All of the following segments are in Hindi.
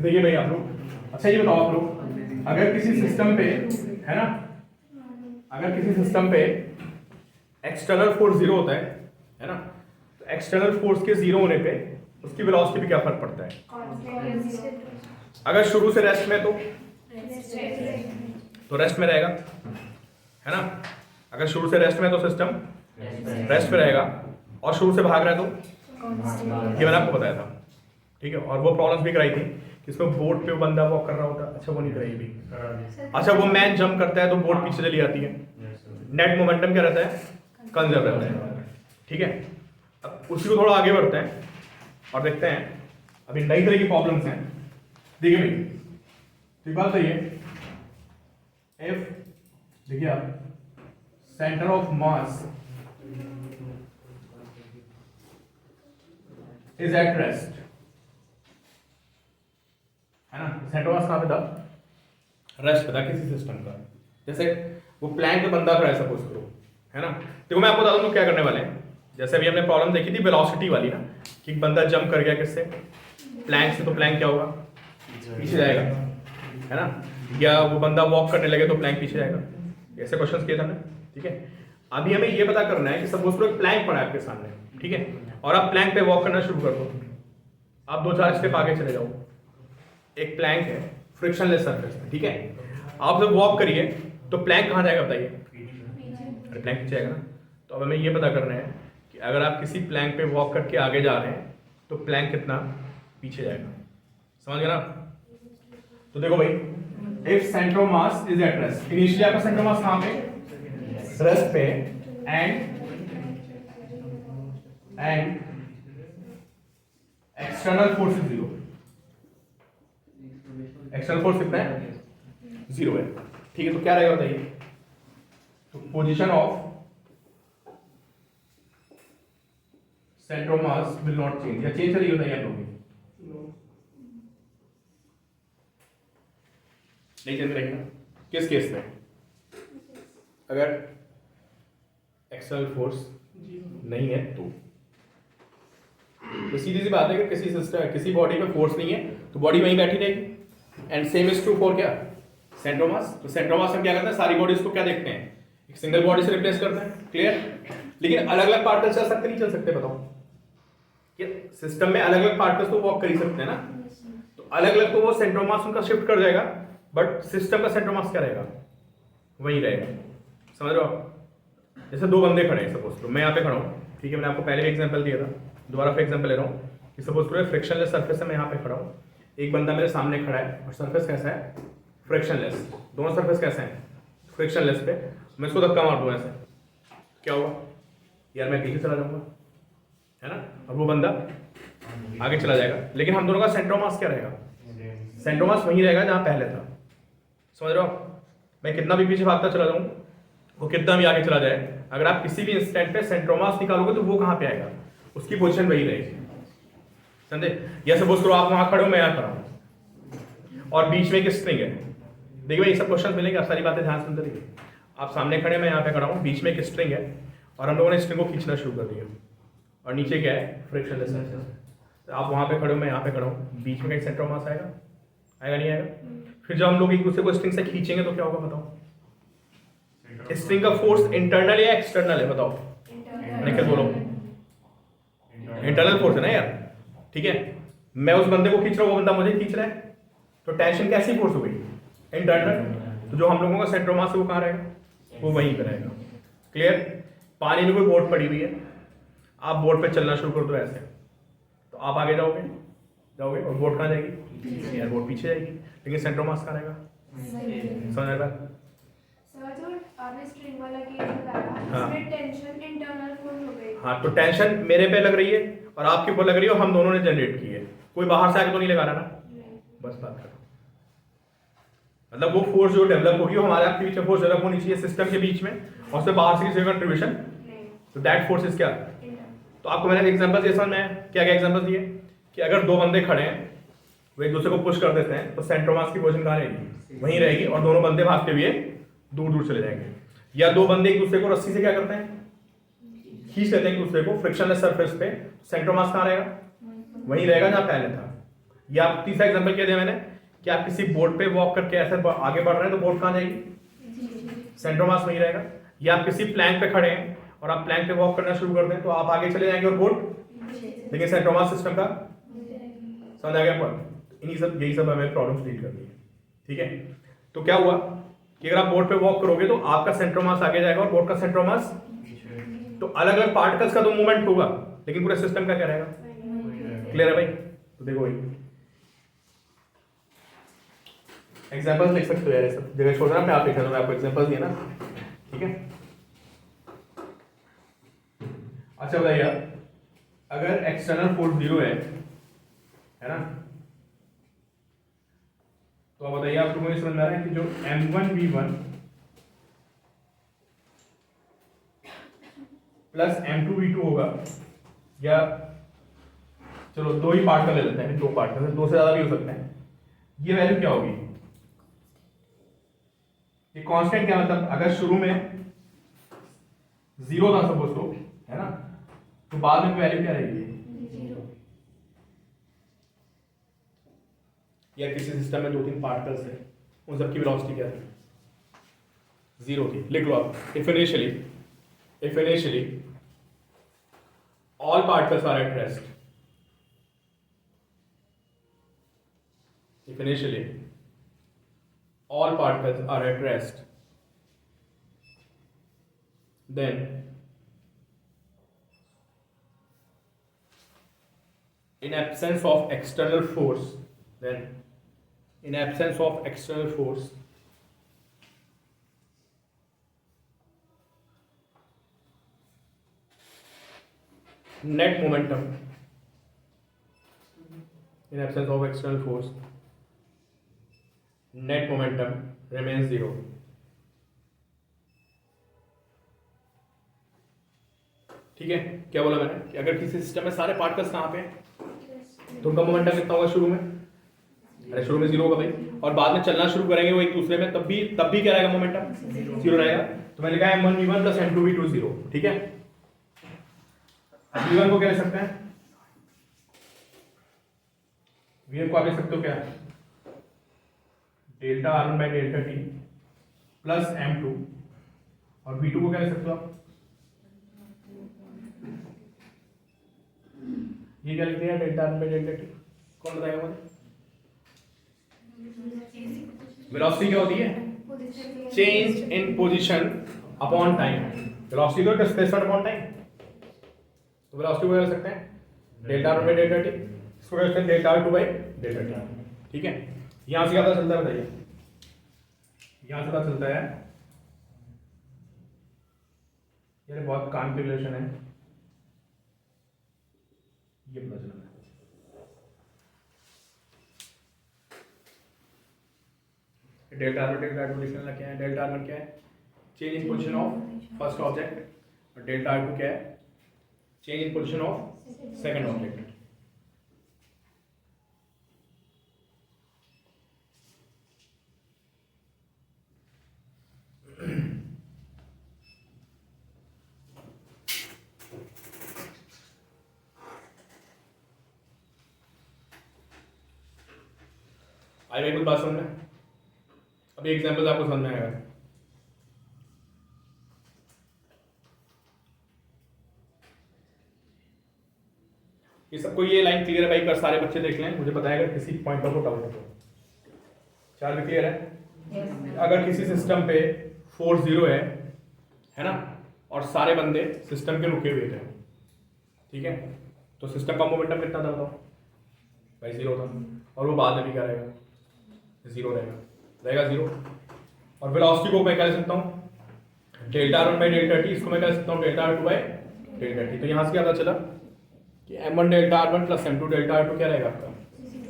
देखिए भाई आप लोग, अच्छा ये बताओ आप लोग, अगर किसी सिस्टम पे है ना, अगर किसी सिस्टम पे एक्सटर्नल फोर्स जीरो होता है ना, तो एक्सटर्नल फोर्स के जीरो होने पे उसकी वेलोसिटी पे क्या फर्क पड़ता है? अगर शुरू से रेस्ट में तो रेस्ट में रहेगा, है ना। अगर शुरू से रेस्ट में तो सिस्टम रेस्ट में रहेगा, और शुरू से भाग रहा है तो ये मैंने आपको बताया था, ठीक है। और वो प्रॉब्लम्स भी कराई थी कि इसमें बोट पे बंदा वॉक कर रहा होता, अच्छा वो नहीं कराई भी। अच्छा वो मैन जंप करता है तो बोट पीछे चली जाती है, नेट मोमेंटम क्या रहता है? कंजर्व रहता है, ठीक है। अब उसी को थोड़ा आगे बढ़ते हैं और देखते हैं अभी नई तरह की प्रॉब्लम्स हैं। देखिए भाई तो बात सही है, एफ देखिए आप, centre of mass is at rest, है ना। सेंटर ऑफ मास कहां पे था? रेस्ट पे था किसी सिस्टम का। जैसे वो प्लैंक पे बंदा खड़ा है सपोज करो, है ना। देखो मैं आपको बता दूं क्या करने वाले हैं। जैसे अभी हमने प्रॉब्लम देखी थी वेलोसिटी वाली ना, कि बंदा जंप कर गया किससे? प्लैंक से, तो प्लैंक क्या होगा? पीछे जाएगा, है ना। या वो बंदा वॉक करने लगे तो प्लैंक पीछे जाएगा, ऐसे क्वेश्चंस किए था ना, ठीक है। अभी हमें ये पता करना है कि सपोज करो एक प्लैंक पड़ा है आपके सामने, ठीक है, और आप प्लैंक पे वॉक करना शुरू कर दो। आप 2-4 स्टेप आगे चले जाओ, एक प्लैंक है फ्रिक्शनलेस सरफेस पे, ठीक है। आप जब वॉक करिए तो प्लैंक कहाँ जाएगा बताइए? अरे प्लैंक पीछे जाएगा ना। तो अब हमें ये पता करना है कि अगर आप किसी प्लैंक पे वॉक करके आगे जा रहे हैं तो प्लैंक कितना पीछे जाएगा, समझ गए ना। तो देखो भाई, if centre of mass is at rest, initially आपका सेंटर ऑफ मास कहां पे? रेस्ट पे, and external force is zero. External force कितना है? जीरो है, ठीक है। तो क्या रहेगा बताइए? तो position of centre of mass will not change, या चेंज करिए बताइए आप लोग? नहीं चेंज करेंगे ना। किस केस में? अगर एक्सटर्नल फोर्स नहीं है तो सीधी सी बात है कि किसी सिस्टम, किसी बॉडी पे फोर्स नहीं है तो बॉडी वहीं बैठी रहेगी। And same is true for क्या? Centre of mass. तो सेंटर ऑफ मास हम क्या करते हैं? सारी बॉडीज को क्या देखते हैं? एक सिंगल बॉडी से रिप्लेस करते हैं, क्लियर। लेकिन अलग अलग पार्टिकल्स चल सकते नहीं चल सकते? बताओ कि सिस्टम में अलग अलग पार्टिकल्स तो वॉक कर ही सकते हैं ना। तो अलग अलग तो वो सेंटर ऑफ मास उनका शिफ्ट कर जाएगा, बट सिस्टम का सेंटर ऑफ मास क्या रहेगा? वही रहेगा, समझ रहे हो आप। जैसे दो बंदे खड़े हैं सपोज करो, मैं यहाँ पे खड़ा हूँ, ठीक है। मैंने आपको पहले भी एग्जांपल दिया था, दोबारा फिर एग्जांपल ले रहा हूँ कि सपोज करो फ्रिक्शनलेस सरफेस है, मैं यहाँ पे खड़ा हूँ, एक बंदा मेरे सामने खड़ा है और सरफेस कैसा है? फ्रिक्शनलेस। दोनों सरफेस कैसे हैं? फ्रिक्शनलेस पे। मैं इसको धक्का मार दूँ ऐसे, क्या होगा यार? मैं पीछे चला जाऊंगा, है ना, और वो बंदा आगे चला जाएगा। लेकिन हम दोनों का सेंटर ऑफ मास क्या रहेगा? सेंटर ऑफ मास वहीं रहेगा जहाँ पहले था, समझ रहे हो आप। मैं कितना भी पीछे भागता चला जाऊँ, वो कितना भी आगे चला जाए, अगर आप किसी भी इंस्टेंट पे सेंटर ऑफ मास निकालोगे तो वो कहाँ पे आएगा? उसकी पोजीशन वही रहेगी, समझे। या सपोज करो आप वहां खड़े हो, मैं यहाँ खड़ा हूँ, और बीच में एक स्ट्रिंग है। देखिए भाई, ये सब क्वेश्चन मिलेंगे, आप सारी बातें ध्यान से देखिए। आप सामने खड़े, मैं यहाँ पे खड़ा हूँ, बीच में एक स्ट्रिंग है, और हम लोगों ने स्ट्रिंग को खींचना शुरू कर दिया, और नीचे क्या है? Frictionless surface. आप वहां पे खड़े हो, मैं यहाँ पे खड़ा हूँ, बीच में कहीं सेंटर ऑफ मास आएगा? आएगा नहीं आएगा? फिर जब हम लोग एक दूसरे को स्ट्रिंग से खींचेंगे तो क्या होगा बताओ? स्ट्रिंग का फोर्स इंटरनल या एक्सटर्नल है बताओ? निखिल बोलो। इंटरनल फोर्स है ना यार, ठीक है। मैं उस बंदे को खींच रहा हूँ, वो बंदा मुझे खींच रहा है, तो टेंशन कैसी फोर्स हो गई? इंटरनल। तो जो हम लोगों का सेंटर ऑफ मास है वो कहाँ रहेगा? वो वहीं पे रहेगा, क्लियर। पानी में कोई बोट पड़ी हुई है, आप बोट पे चलना शुरू कर दो ऐसे, तो आप आगे जाओगे और बोट कहाँ जाएगी? यार बोट पीछे जाएगी, लेकिन सेंटर ऑफ मास कहाँ रहेगा? समझ आ रहा है? आपने स्ट्रिंग वाला केस बताया, इसमें टेंशन इंटरनल फोर्स हो गई। हाँ, तो टेंशन मेरे पे लग रही है और आपके ऊपर लग रही है, और हम दोनों ने जनरेट की है, कोई बाहर से आके तो नहीं लगा रहा ना। बस बात करो, मतलब वो फोर्स जो डेवलप होगी वो हमारे आपके बीच में फोर्स डेवलप होनी चाहिए सिस्टम के बीच में, और उससे बाहर से किसी का कंट्रीब्यूशन, तो दैट फोर्स इज क्या? तो आपको मैंने एग्जांपल दिया, समझ में क्या क्या एग्जांपल दिए कि अगर दो बंदे खड़े हैं, वो एक दूसरे को पुश कर देते हैं, तो सेंटर ऑफ मास की पोजीशन कहाँ रहेगी? वहीं रहेगी, और दोनों बंदे भागते हुए दूर दूर चले जाएंगे। या दो बंदे एक दूसरे को रस्सी से क्या करते हैं? खींच लेते हैं एक दूसरे को फ्रिक्शनलेस सरफेस पे, सेंटर ऑफ मास कहाँ रहेगा? वहीं रहेगा जहाँ पहले था। ये आप तीसरा एग्जांपल क्या दिया मैंने कि आप किसी बोर्ड पे वॉक करके ऐसे आगे बढ़ रहे हैं तो बोर्ड कहाँ जाएगी, सेंटर ऑफ मास में ही रहेगा। या आप किसी प्लैंक पे खड़े हैं और आप प्लैंक पे वॉक करना शुरू कर दें तो आप आगे चले जाएंगे और बोर्ड, लेकिन सेंटर ऑफ मास सिस्टम का समझ आ गया पॉइंट। इन्हीं सब यही सब हमें प्रॉब्लम्स डील करनी है, ठीक है। तो क्या हुआ कि अगर आप बोर्ड पे वॉक करोगे तो आपका सेंटर ऑफ मास आगे जाएगा और बोर्ड का सेंटर ऑफ मास, तो अलग अलग पार्टिकल्स का तो मूवमेंट होगा लेकिन पूरे सिस्टम का क्या रहेगा, क्लियर है भाई। तो देखो भाई एग्जांपल्स लिख सकते हो यार, सब जगह छोड़ रहा मैं, आप लिख रहा हूं, मैं आपको एग्जांपल्स दिए ना, ठीक है। अच्छा बताइए अगर एक्सटर्नल फोर्स 0 है ना, तो आप बताइए आपको मुझे समझ आ रहा है कि जो m1v1 प्लस m2v2 होगा, या चलो दो ही पार्टिकल ले लेते हैं, दो पार्टिकल, दो से ज्यादा भी हो सकते हैं, ये वैल्यू क्या होगी, ये कांस्टेंट क्या मतलब अगर शुरू में 0 था सपोज तो, है ना, तो बाद में वैल्यू क्या रहेगी, या किसी सिस्टम में 2-3 पार्टिकल्स है उन सबकी वेलोसिटी क्या थी, 0 थी। लिख लो आप, if initially all particles are at rest, if initially all particles are at rest, then in absence of external force, net momentum, in absence of external force, net momentum remains 0। ठीक है, क्या बोला मैंने कि अगर किसी सिस्टम में सारे पार्टिकल्स कहाँ पे हैं तो उनका मोमेंटम कितना होगा शुरू में, अरे शुरू में 0 होगा भाई, और बाद में चलना शुरू करेंगे वो एक दूसरे में, तब भी क्या रहेगा, मोमेंटम 0 रहेगा। तो मैंने कहा m1v1 प्लस m2v2 0, ठीक है। v1 को क्या लिख सकते हैं, v1 को आप लिख सकते हो क्या, delta r1 by delta t plus m2, और v2 को क्या लिख सकते हो आप, ये क्या लिखते हैं, delta r1 by delta t, कौन बताएगा मुझे, वेलोसिटी क्या होती है, change in position upon time, velocity तो डिस्प्लेसमेंट अपॉन टाइम, तो वेलोसिटी को क्या लिख सकते हैं, delta r1 by delta t, इसको क्या लिखते हैं, delta r2 by delta t, ठीक है। यहां से क्या पता चलता है बताइए, यहां से पता चलता है यार बहुत काम की रिलेशन है, ये पता चला डेल्टा r1 डेल्टा r2 लिखने लगे हैं। डेल्टा r1 क्या है, change in position of first object, और डेल्टा r2 क्या है, change in position of second object. आई भाई कुछ बात समझ में, अभी एग्जांपल आपको समझ में आएगा। ये सबको ये लाइन क्लियर है भाई, कर सारे बच्चे देख लें, मुझे बताएगा किसी पॉइंट पर को डाउट है। चार भी क्लियर है। अगर किसी सिस्टम पे फोर्स 0 है ना, और सारे बंदे सिस्टम के रुके हुए थे, ठीक है, तो सिस्टम का मोमेंटम कितना था बताओ भाई, 0 था, और वो बाद में भी क्या रहेगा, 0 रहेगा 0। और वेलोसिटी को मैं क्या लिख सकता हूँ, delta r1 by delta t, इसको मैं क्या लिख सकता हूँ, delta r2 by delta t। तो यहाँ से क्या पता चला कि m1 delta r1 plus m2 delta r2 क्या रहेगा आपका,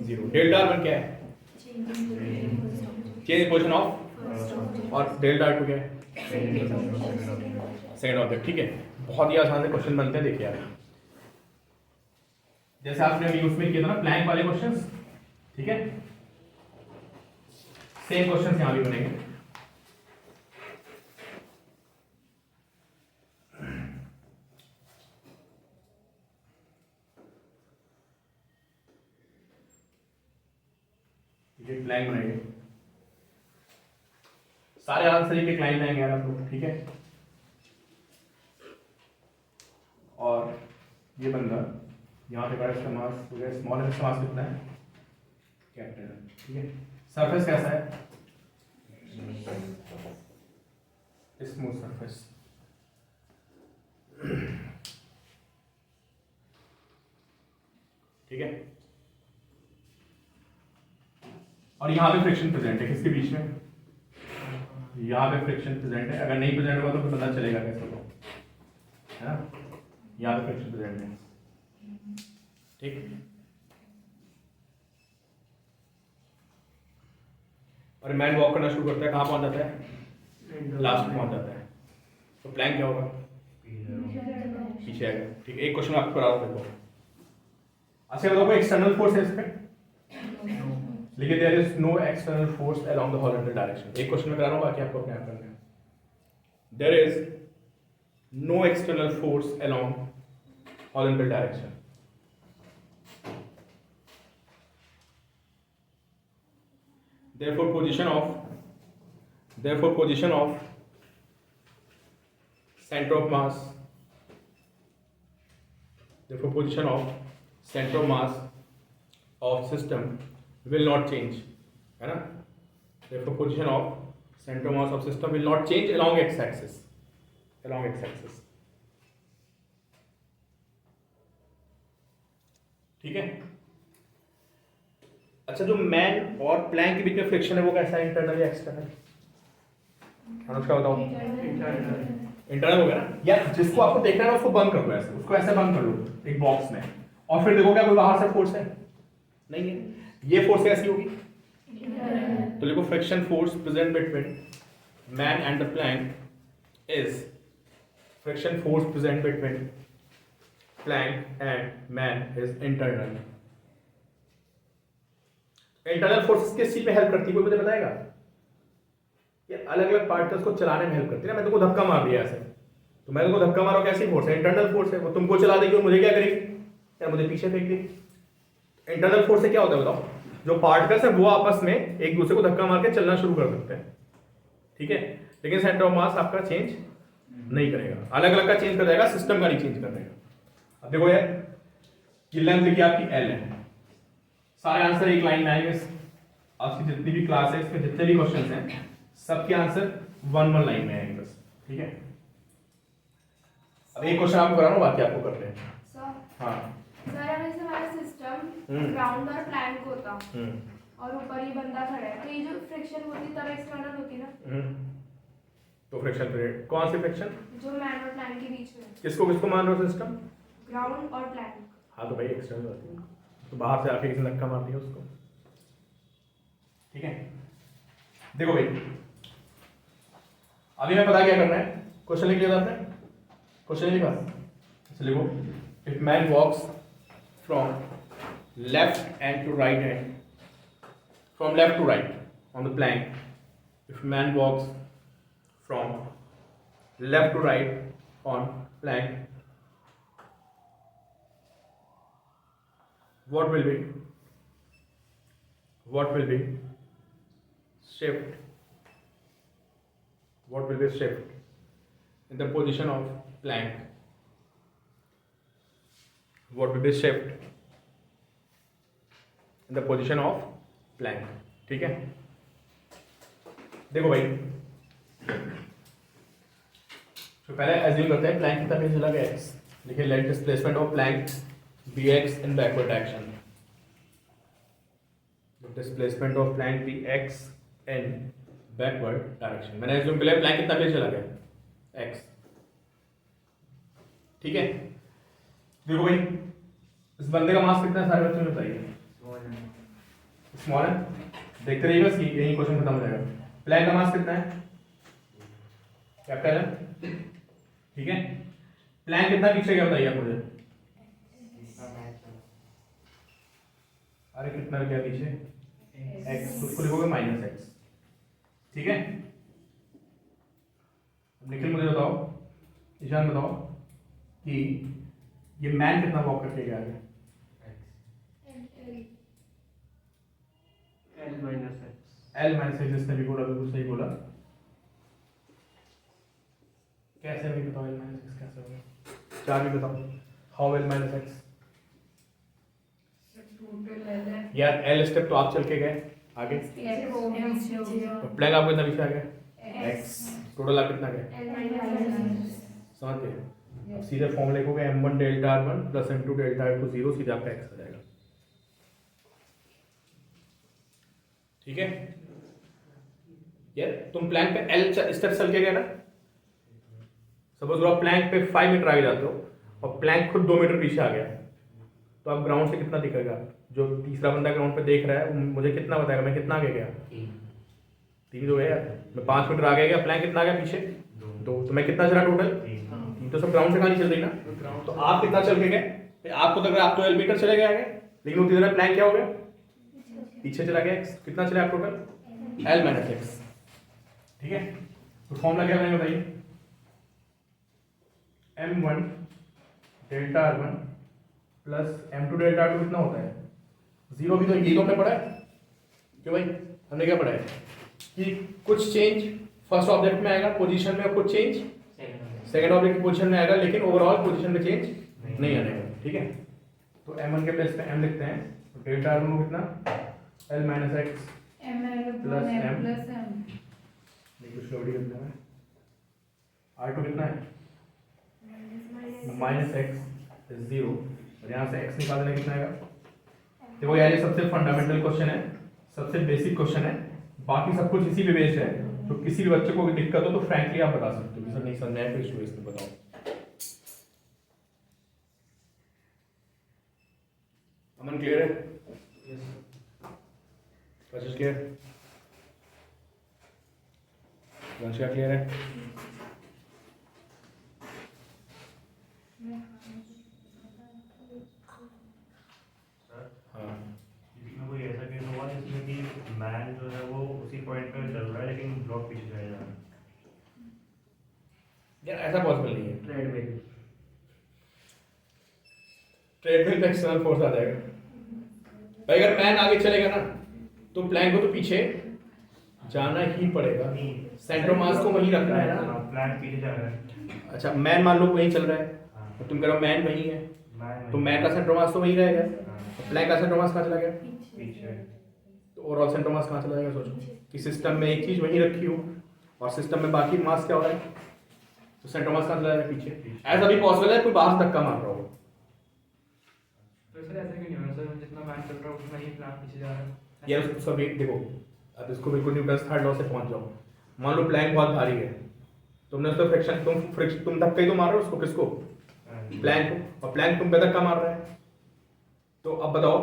0। डेल्टा r1 क्या है, चेंज इन पोजीशन ऑफ, और डेल्टा r2 क्या है, सेकंड ऑब्जेक्ट, ठीक है। बहुत ही आसान से क्वेश्चन बनते हैं, देखिए यार, जैसे आपने अभी उसमें किया था ना प्लैंक वाले क्वेश्चंस, ठीक है, सेम क्वेश्चंस यहां भी बनेंगे। ठीक है, प्लैंक बनाएंगे, सारे आंसर ही के क्लाइन आएंगे यार आप लोग, ठीक है। और ये बंदा यहाँ पे बड़ा इसका मास हो गया, स्मॉल है, इसका मास कितना है, कैपिटल है, ठीक है। सरफेस कैसा है, स्मूथ सरफेस, ठीक है। और यहाँ पे फ्रिक्शन प्रेजेंट है किसके बीच में, यहाँ पे फ्रिक्शन प्रेजेंट है, अगर नहीं प्रेजेंट होगा तो फिर पता चलेगा कैसे होगा, है ना। यहाँ पे फ्रिक्शन प्रेजेंट है, ठीक। और मैन वॉक करना शुरू करता है, कहाँ पहुंच जाता है, लास्ट में पहुंच जाता है, तो प्लैंक क्या होगा, पीछे आएगा, ठीक है। एक क्वेश्चन आपको करा रहा हूं, अच्छा बताओ कोई एक्सटर्नल फोर्स है इसमें, लेकिन there is no external force along the horizontal direction. एक क्वेश्चन में करा रहा हूं, बाकी आपको अपने आप करना है। There is no external force along horizontal direction, therefore position of center of mass, therefore position of center of mass of system will not change, है ना। therefore position of center of mass of system will not change along x axis, ठीक है। अच्छा, जो मैन और प्लैंक के बीच में फ्रिक्शन है वो कैसा है, इंटरनल या एक्सटर्नल, अनुष्का बताओ। इंटरनल हो गया ना, या जिसको आपको देखना है ना उसको बंद कर दो, ऐसे उसको ऐसे बंद कर लो एक बॉक्स में, और फिर देखो क्या कोई बाहर से फोर्स है, नहीं है। ये फोर्स कैसी होगी, तो देखो friction force present between man and the plank is, friction force present between plank and man is internal. Internal forces किस चीज में हेल्प करती है, कोई मुझे बताएगा। ये अलग अलग पार्टिकल्स को चलाने में हेल्प करती है ना। मैं तुमको धक्का मार दिया ऐसे, तो मैं तुमको धक्का मारो, कैसी फोर्स है, इंटरनल फोर्स है, वो तुमको चला देगी और मुझे क्या करेगी, यार मुझे पीछे फेंक देगी। इंटरनल फोर्स से क्या होता है बताओ, जो पार्टिकल्स है वो आपस में एक दूसरे को धक्का मार के चलना शुरू कर सकते हैं, ठीक है। लेकिन सेंटर ऑफ मास आपका चेंज नहीं करेगा, अलग अलग का चेंज कर जाएगा, सिस्टम का नहीं चेंज कर देगा। अब देखो यार, ये लेंथ देखिए आपकी एल है, सारे आंसर एक लाइन में आएंगे। आपकी जितनी भी क्लास है, इसमें जितने भी क्वेश्चंस हैं, सबके आंसर वन वन लाइन में आएंगे बस, ठीक है। अब एक क्वेश्चन आपको करा रहा हूं, बाकी आपको करते हैं। हाँ सर, अगर जैसे हमारा सिस्टम ग्राउंड और प्लैंक होता और ऊपर ही बंदा खड़ा है, तो ये जो फ्रिक्शन होती तब एक्सटर्नल होती ना। तो फ्रिक्शन पीरियड, कौन सी फ्रिक्शन, जो मैन और प्लैंक के बीच में, किसको किसको मान रहे हो, सिस्टम ग्राउंड और प्लैंक। हाँ तो भाई एक्सटर्नल होती है, तो बाहर से आके किसी ने धक्का मार दिया उसको, ठीक है। देखो भाई, अभी मैं पता क्या करना है, क्वेश्चन लिख लिया आपने, क्वेश्चन लिखा, अच्छा लिखो, if man walks from left end to right hand, from left to right on the plank, if man walks from left to right on plank, what will be shift, what will be shift in the position of plank, what will be shift in the position of plank, ठीक है। देखो भाई, तो पहले एज्यूम करते हैं प्लैंक कितना पेज लगा x, देखिए let displacement of plank bx in backward direction, the displacement of plank bx in backward direction। मैंने assume किया प्लैंक कितना पेज चला गया x, ठीक है। देखो भाई, इस बंदे का मास कितना है, सारे बच्चों में बताइए। स्मॉल है, देखते रहिए बस, यही क्वेश्चन खत्म हो जाएगा। प्लैंक का मास कितना है, कैपिटल है, ठीक है। प्लैंक कितना पीछे गया बताइए आप मुझे, अरे कितना गया पीछे, x, उसको लिखोगे -x, ठीक है। निखिल मुझे बताओ, ईशान बताओ कि ये मैन कितना वॉक करके गया है, एल माइनस एक्स जिसने भी बोला बिल्कुल सही बोला। कैसे भी बताओ एल माइनस एक्स कैसे होगा, 4 भी बताओ। How L minus x? यार एल स्टेप तो आप चल के गए आगे, प्लैंक आपको कितना पीछे आ गया एक्स, टोटल आप कितना गए समझ गए। अब सीधे फॉर्म लिखोगे m1 delta r1 plus m2 delta r2 0, सीधे आपका x आ जाएगा। ठीक है यार, तुम प्लैंक पे l स्टेप चल के गए ना। सपोज आप प्लैंक पे 5 मीटर आगे जाते हो और प्लैंक खुद 2 मीटर पीछे आ गया, तो आप ग्राउंड से कितना दिखेगा? जो तीसरा बंदा ग्राउंड पे देख रहा है वो मुझे कितना बताएगा मैं कितना आगे गया? 3 तो है यार, मैं 5 मीटर आगे गया, प्लैंक कितना आ गया पीछे 2, तो मैं कितना चला टोटल 3। तो सब ग्राउंड से कहानी चल रही ना। तो आप कितना चल के गए? आपको लग रहा है आप तो एल मीटर चले गए आगे, लेकिन वो तीसरा प्लैंक क्या हो गया पीछे चला गया x। कितना चले आप टोटल एल माइनस एक्स। ठीक है, तो फॉर्मूला क्या बनेगा बताइए? m1 delta r1 plus m2 delta r2 कितना होता है 0। भी तो ये तो हमने पढ़ा है क्यों भाई, हमने क्या पढ़ा है कि कुछ चेंज फर्स्ट ऑब्जेक्ट में आएगा पोजीशन में, और कुछ चेंज सेकंड ऑब्जेक्ट की पोजीशन में आएगा, लेकिन ओवरऑल पोजीशन में चेंज नहीं आएगा। ठीक है, तो m1 के प्लेस पे m लिखते हैं, तो डेल्टा r1 को कितना l minus x plus m कुछ लोडी कितना है r2 कितना है माइनस एक्स 0, और यहाँ से x निकाल देना कितना आएगा? देखो यार ये सबसे फंडामेंटल क्वेश्चन है, सबसे बेसिक क्वेश्चन है, बाकी सब कुछ इसी पे बेस्ड है। तो किसी भी बच्चे को दिक्कत हो तो फ्रैंकली आप बता सकते हो कि सर नहीं समझ आया, फिर इस पे बताओ। अमन क्लियर है? Yes clear? वंशिका क्लियर है? हाँ, इसमें कोई ऐसा केस होगा जिसमें कि मैन जो है वो उसी पॉइंट पे चल रहा है लेकिन ब्लॉक पीछे जा रहा है? यार ऐसा पॉसिबल नहीं है। ट्रेडमिल पे एक्सटर्नल फोर्स आ जाएगा भाई। अगर मैन आगे चलेगा ना तो प्लैंक को तो पीछे जाना ही पड़ेगा, सेंटर मास को वहीं रखना है ना। प्लैंक पीछे जा रहा है। अच्छा, मैन मान लो वहीं चल रहा है, तो तुम कह रहे हो मैन वहीं है, तो मैन का सेंटर मास तो वहीं रहेगा, तो प्लैंक का सेंटर मास कहाँ चला गया पीछे। तो ओवरऑल सेंटर मास कहाँ चला जाएगा? सोचो कि सिस्टम में एक चीज वहीं रखी हो और सिस्टम में बाकी मास क्या हो रहा है, तो सेंटर मास कहाँ चला जाएगा पीछे। ऐसा भी पॉसिबल है कोई बाहर से धक्का मार रहा हो। तो सर ऐसा क्यों नहीं हो रहा सर, जितना मैन चल रहा है उतना ही प्लान पीछे जा रहा है? यार उसको सब देखो, अब इसको बिल्कुल न्यूटन्स थर्ड लॉ से पहुंच जाओ। मान लो प्लैंक बहुत भारी है, तुमने उसको फ्रिक्शन तुम धक्का ही तो मार रहे हो उसको, किसको? प्लैंक को, और प्लैंक तुम पे धक्का मार रहा है। तो अब बताओ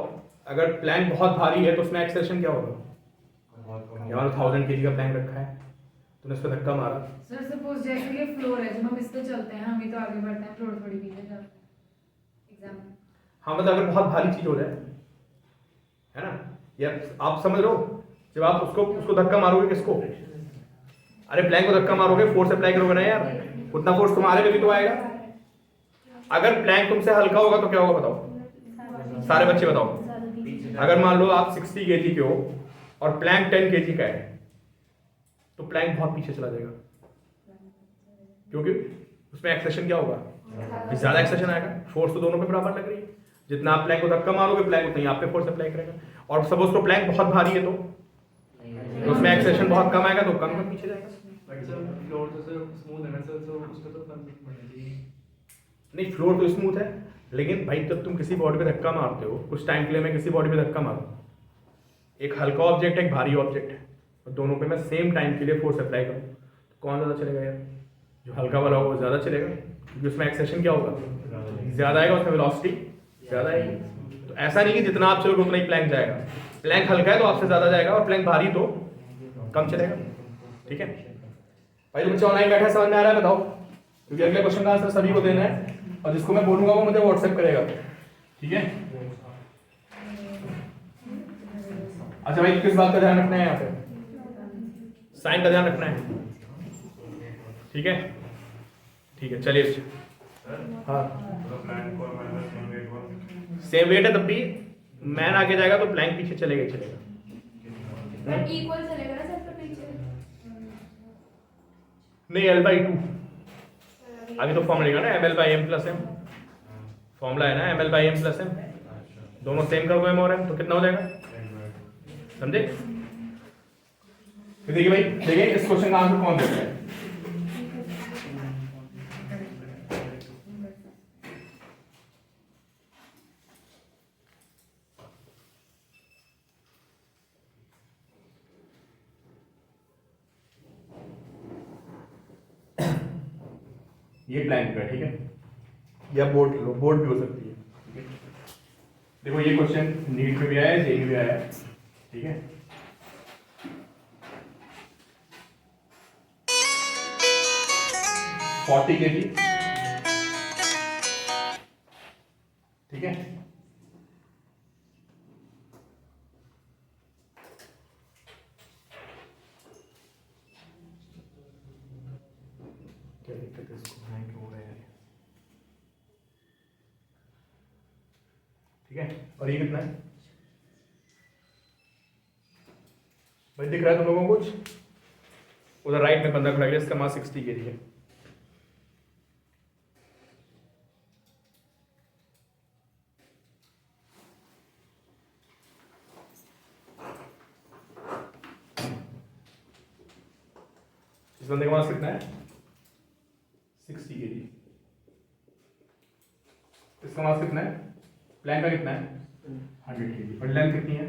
अगर प्लैंक बहुत भारी है तो उसमें एक्सेलरेशन क्या होगा? यहाँ 1000 kg का प्लैंक रखा है, तुमने उस पर धक्का मारा। सर सपोज जैसे ये फ्लोर है, जब हम इस पे चलते हैं हम ही तो आगे बढ़ते हैं, फ्लोर थोड़ी पीछे चलते हैं। एग्जाम्पल हाँ, मतलब अगर बहुत भारी चीज हो जाए, है ना, या आप समझ रहे हो, जब आप उसको धक्का मारोगे किसको? अरे प्लैंक को धक्का मारोगे, फोर्स अप्लाई करोगे ना यार, उतना फोर्स तुम्हारे पे भी तो आएगा। अगर प्लैंक तुमसे हल्का होगा तो क्या होगा बताओ, सारे बच्चे बताओ। अगर मान लो आप 60 kg के हो और प्लैंक 10 kg का है, तो प्लैंक बहुत पीछे चला जाएगा, क्योंकि उसमें एक्सेशन क्या होगा? ज्यादा एक्सेशन आएगा, फोर्स तो दोनों पे बराबर लग रही है। जितना आप प्लैंक को धक्का मारोगे प्लैंक उतना ही आप पे फोर्स अप्लाई करेगा। और सपोज तो प्लैंक बहुत भारी है तो उसमें एक्सेशन बहुत कम आएगा, तो कम पीछे जाएगा। फ्लोर तो सर स्मूथ है ना सर, तो उसको तो कम बढ़ना चाहिए। नहीं, फ्लोर तो स्मूथ है, लेकिन भाई जब तुम किसी बॉडी पे धक्का मारते हो, कुछ टाइम के लिए मैं किसी बॉडी पे धक्का मारूं, एक हल्का ऑब्जेक्ट है एक भारी ऑब्जेक्ट है, और दोनों पे मैं सेम टाइम के लिए फोर्स अप्लाई करूं, तो कौन ज़्यादा चलेगा यार? जो हल्का वाला होगा वो ज़्यादा चलेगा, क्योंकि उसमें एक्सेशन क्या होगा? ज़्यादा आएगा, उसमें वेलोसिटी ज़्यादा आएगी। तो ऐसा नहीं कि जितना आप चलोगे उतना ही प्लैंक जाएगा। प्लैंक हल्का है तो आपसे ज़्यादा जाएगा, और प्लैंक भारी तो कम चलेगा। ठीक है भाई, तो बच्चे ऑनलाइन बैठे समझ में आ रहा है बताओ, क्योंकि अगले क्वेश्चन का आंसर सभी को देना है, और जिसको मैं बोलूंगा वो मुझे व्हाट्सएप करेगा। ठीक है, अच्छा भाई किस बात का ध्यान रखना है? यहाँ पे साइन का ध्यान रखना है। ठीक है, ठीक है, चलिए। हाँ, प्लैंक और मैन सेम वेट हुआ, सेम वेट है, तब भी मैन आगे जाएगा तो प्लैंक पीछे चलेगा ही चलेगा। बट इक्वल चलेगा ना सर तो पीछे नहीं L/2 आगे तो फॉर्म लेगा ना ml/m+m फॉर्मूला है ना ml/m+m अच्छा दोनों सेम का m और m तो कितना हो जाएगा समझे। फिर देखिए भाई देखिए इस क्वेश्चन का आंसर कौन देता है। ये प्लैंक का ठीक है या बोर्ड लो बोर्ड भी हो सकती है ठीक है। देखो ये क्वेश्चन नीट में भी आया है जेई में भी आया है ठीक है। फोर्टी kg ठीक है। क्या दिक्कत है इसको हैंग क्यों हो रहा है ठीक है। और ये कितना है भाई दिख रहा है तुम लोगों को कुछ। उधर राइट में बंदा खड़ा है इसका मास 60 kg है। इस बंदे का मास कितना है 60 kg। इसका मास कितना है प्लैंक का कितना है 100 kg और लेंथ कितनी है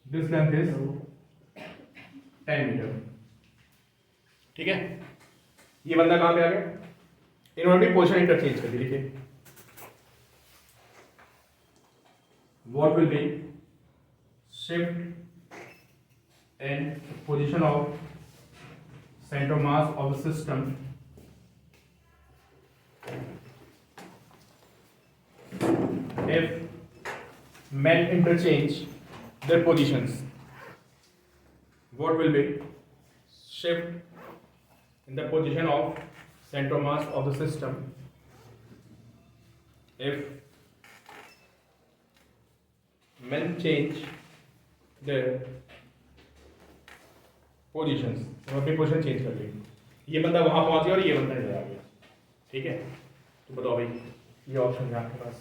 दिस लेंथ इज 10 मीटर ठीक है। ये बंदा कहां पे आ गया इन्होंने भी पोजीशन इंटरचेंज कर दी। देखिए what will be shift in position of center mass of the system if men interchange their positions. What will be shift in the position of center mass of the system if men change their positions अपनी पोजीशन चेंज कर लेंगे। ये बंदा वहां पहुंच गया और ये बंदा इधर आ गया ठीक है। तो बताओ भाई ये ऑप्शन है आपके पास।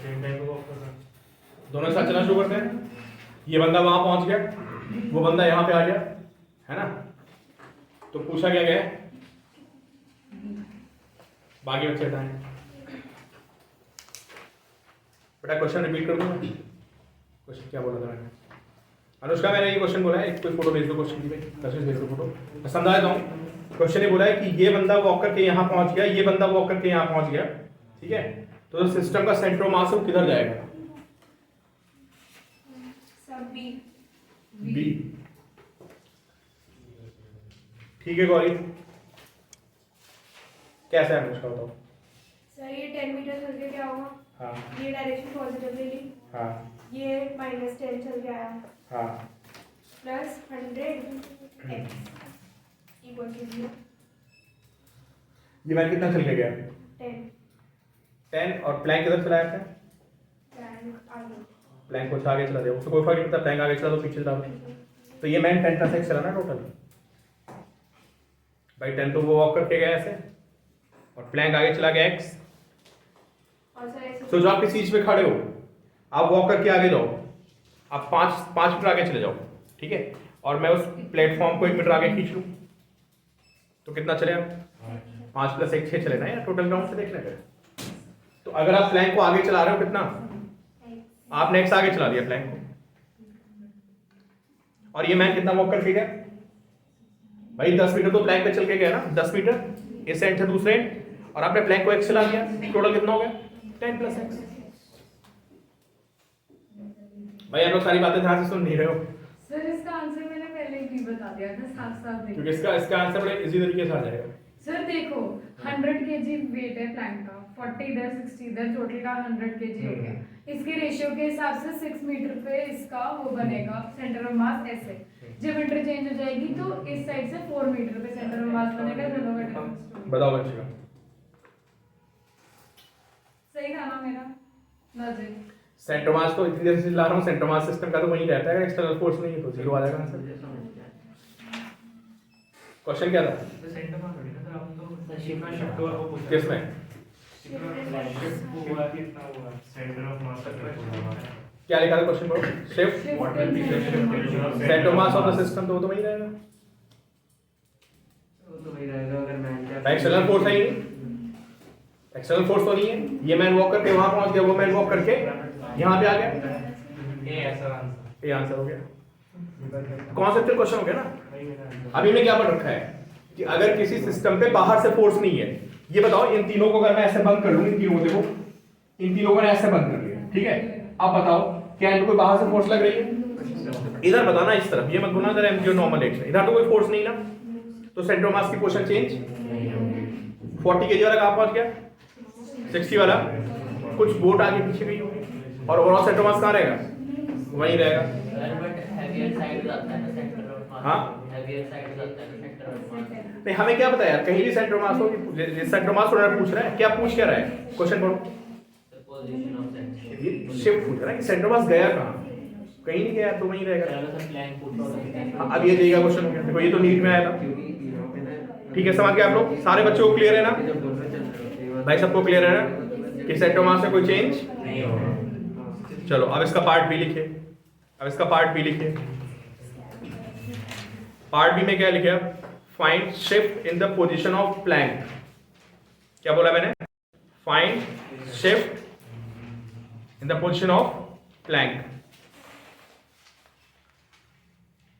सेम टाइम पे वॉक कर रहा है दोनों साथ चलना शुरू करते हैं। ये बंदा वहां पहुंच गया वो बंदा यहाँ पे आ गया है ना। तो पूछा क्या गया बाकी बच्चे बताएं बेटा। क्वेश्चन रिपीट कर दूं मैं क्वेश्चन क्या बोला था मैंने। अनुष्का मैंने ये क्वेश्चन बोला है एक कोई फोटो भेज दो क्वेश्चन की भाई कशिश भेज दो फोटो मैं समझा देता हूँ। क्वेश्चन ये बोला है कि ये बंदा वॉक करके यहाँ पहुंच गया ये बंदा वॉक करके यहाँ पहुंच गया ठीक है। तो सिस्टम का सेंटर ऑफ मास किधर जाएगा सब बी बी ठीक है। गौरी कैसा है अनुष्का बताओ। सर ये 10 मीटर चल के क्या होगा हाँ ये डायरेक्शन पॉजिटिव ले ली हाँ ये -10 चल के आया हाँ प्लस 100 x इक्वल टू 0 ये मैंने कितना चल के गया 10 और प्लैंक किधर चलाया था प्लैंक आगे प्लैंक को आगे चला दे उसको कोई फर्क नहीं पड़ता प्लैंक आगे चला दो पीछे चला दो। तो ये मैंने 10 का चला ना टोटल भाई 10 तो वो वॉक करके गया ऐसे और प्लैंक आगे चला गया x। और सर ऐसे तो जो आप किसी चीज पे खड़े हो आप वॉक करके आगे जाओ आप 5 मीटर आगे चले जाओ ठीक है। और मैं उस प्लेटफॉर्म को 1 मीटर आगे खींच लूँ तो कितना चले आप 5 + 1 6 चले ना यार टोटल ग्राउंड से देखने का। तो अगर आप प्लैंक को आगे चला रहे हो कितना आपने x आगे चला दिया प्लैंक को और ये मैन कितना वॉक करके गया भाई 10 मीटर तो प्लैंक पे चल के गया ना 10 मीटर इस एंड से दूसरे एंड और आपने प्लैंक को x चला दिया टोटल कितना हो गया 10 + x। भाई आप लोग सारी बातें ध्यान से सुन नहीं रहे हो सर इसका आंसर मैंने पहले ही बता दिया था साफ साफ देखो। क्योंकि इसका आंसर बड़े इजी तरीके से आ जाएगा। सर देखो 100 kg वेट है प्लैंक का 40 इधर 60 इधर टोटल का 100 kg हो गया। इसके रेशियो के हिसाब से 6 मीटर पे इसका वो बनेगा सेंटर ऑफ मास ऐसे। जब इंटरचेंज हो जाएगी तो इस साइड से 4 मीटर पे सेंटर ऑफ मास बनेगा, दोनों का डिफरेंस। बताओ बच्चे का सही था ना मेरा लॉजिक? सेंटर मास तो इतनी देर से ला रहा हूँ, सेंटर मास सिस्टम का तो वहीं रहता है, एक्सटर्नल फोर्स नहीं है तो जीरो आ जाएगा आंसर। क्वेश्चन क्या था? तो सेंटर मास थोड़ी ना सर, आप तो शिफ्ट हुआ वो पूछा। किसमें? शिफ्ट हुआ कितना हुआ? सेंटर ऑफ मास का क्या लिखा था क्वेश्चन पर? Shift what will be the shift centre mass of the system, तो वो तो वहीं रहेगा। वो तो वही रहेगा अगर मैन क्या एक्सटर्नल फोर्स है ही नहीं, एक्सटर्नल फोर्स तो नहीं है। ये मैन वॉक करके वहां पहुंच गया, वो मैन वॉक करके यहाँ पे आ गया, ये ऐसा आंसर। ये आंसर हो गया। कॉन्सेप्चुअल क्वेश्चन हो गया ना। अभी मैं क्या पढ़ रखा है कि अगर किसी सिस्टम पे बाहर से फोर्स नहीं है, ये बताओ इन तीनों को अगर मैं ऐसे बंद कर लूं, इन तीनों को देखो, इन तीनों को ऐसे बंद कर लिया, ठीक है। अब बताओ क्या इनको कोई बाहर से फोर्स लग रही है? इधर बताना इस तरफ, ये मत बोलना इधर एमजी नॉर्मल एक्शन, इधर तो कोई फोर्स नहीं ना, तो सेंटर मास की पोजीशन चेंज। 40 केजी वाला कहां पहुंच गया? 60 वाला कुछ बोट आगे पीछे गई होगी, और ओवरऑल सेंटर मास कहां रहेगा? वहीं रहेगा। हाँ नहीं, हमें क्या पता यार, कहीं भी सेंटर मास हो, सेंटर मास पूछ रहा है, क्या पूछ क्या रहा है क्वेश्चन पढ़ो। शिफ्ट पूछ रहा है कि सेंटर मास गया कहाँ, कहीं नहीं गया तो वहीं रहेगा। हाँ, अब ये देगा क्वेश्चन हो गया। देखो ये तो नीट में आया था, ठीक है। समझ गए आप लोग? सारे बच्चों को क्लियर है ना भाई? सबको क्लियर है ना कि सेंटर मास में कोई चेंज नहीं होगा? चलो अब इसका पार्ट बी लिखिए। अब इसका पार्ट बी लिखिए। पार्ट बी में क्या लिखा? Find shift in the position of Planck. क्या बोला मैंने? Find shift in the position of Planck.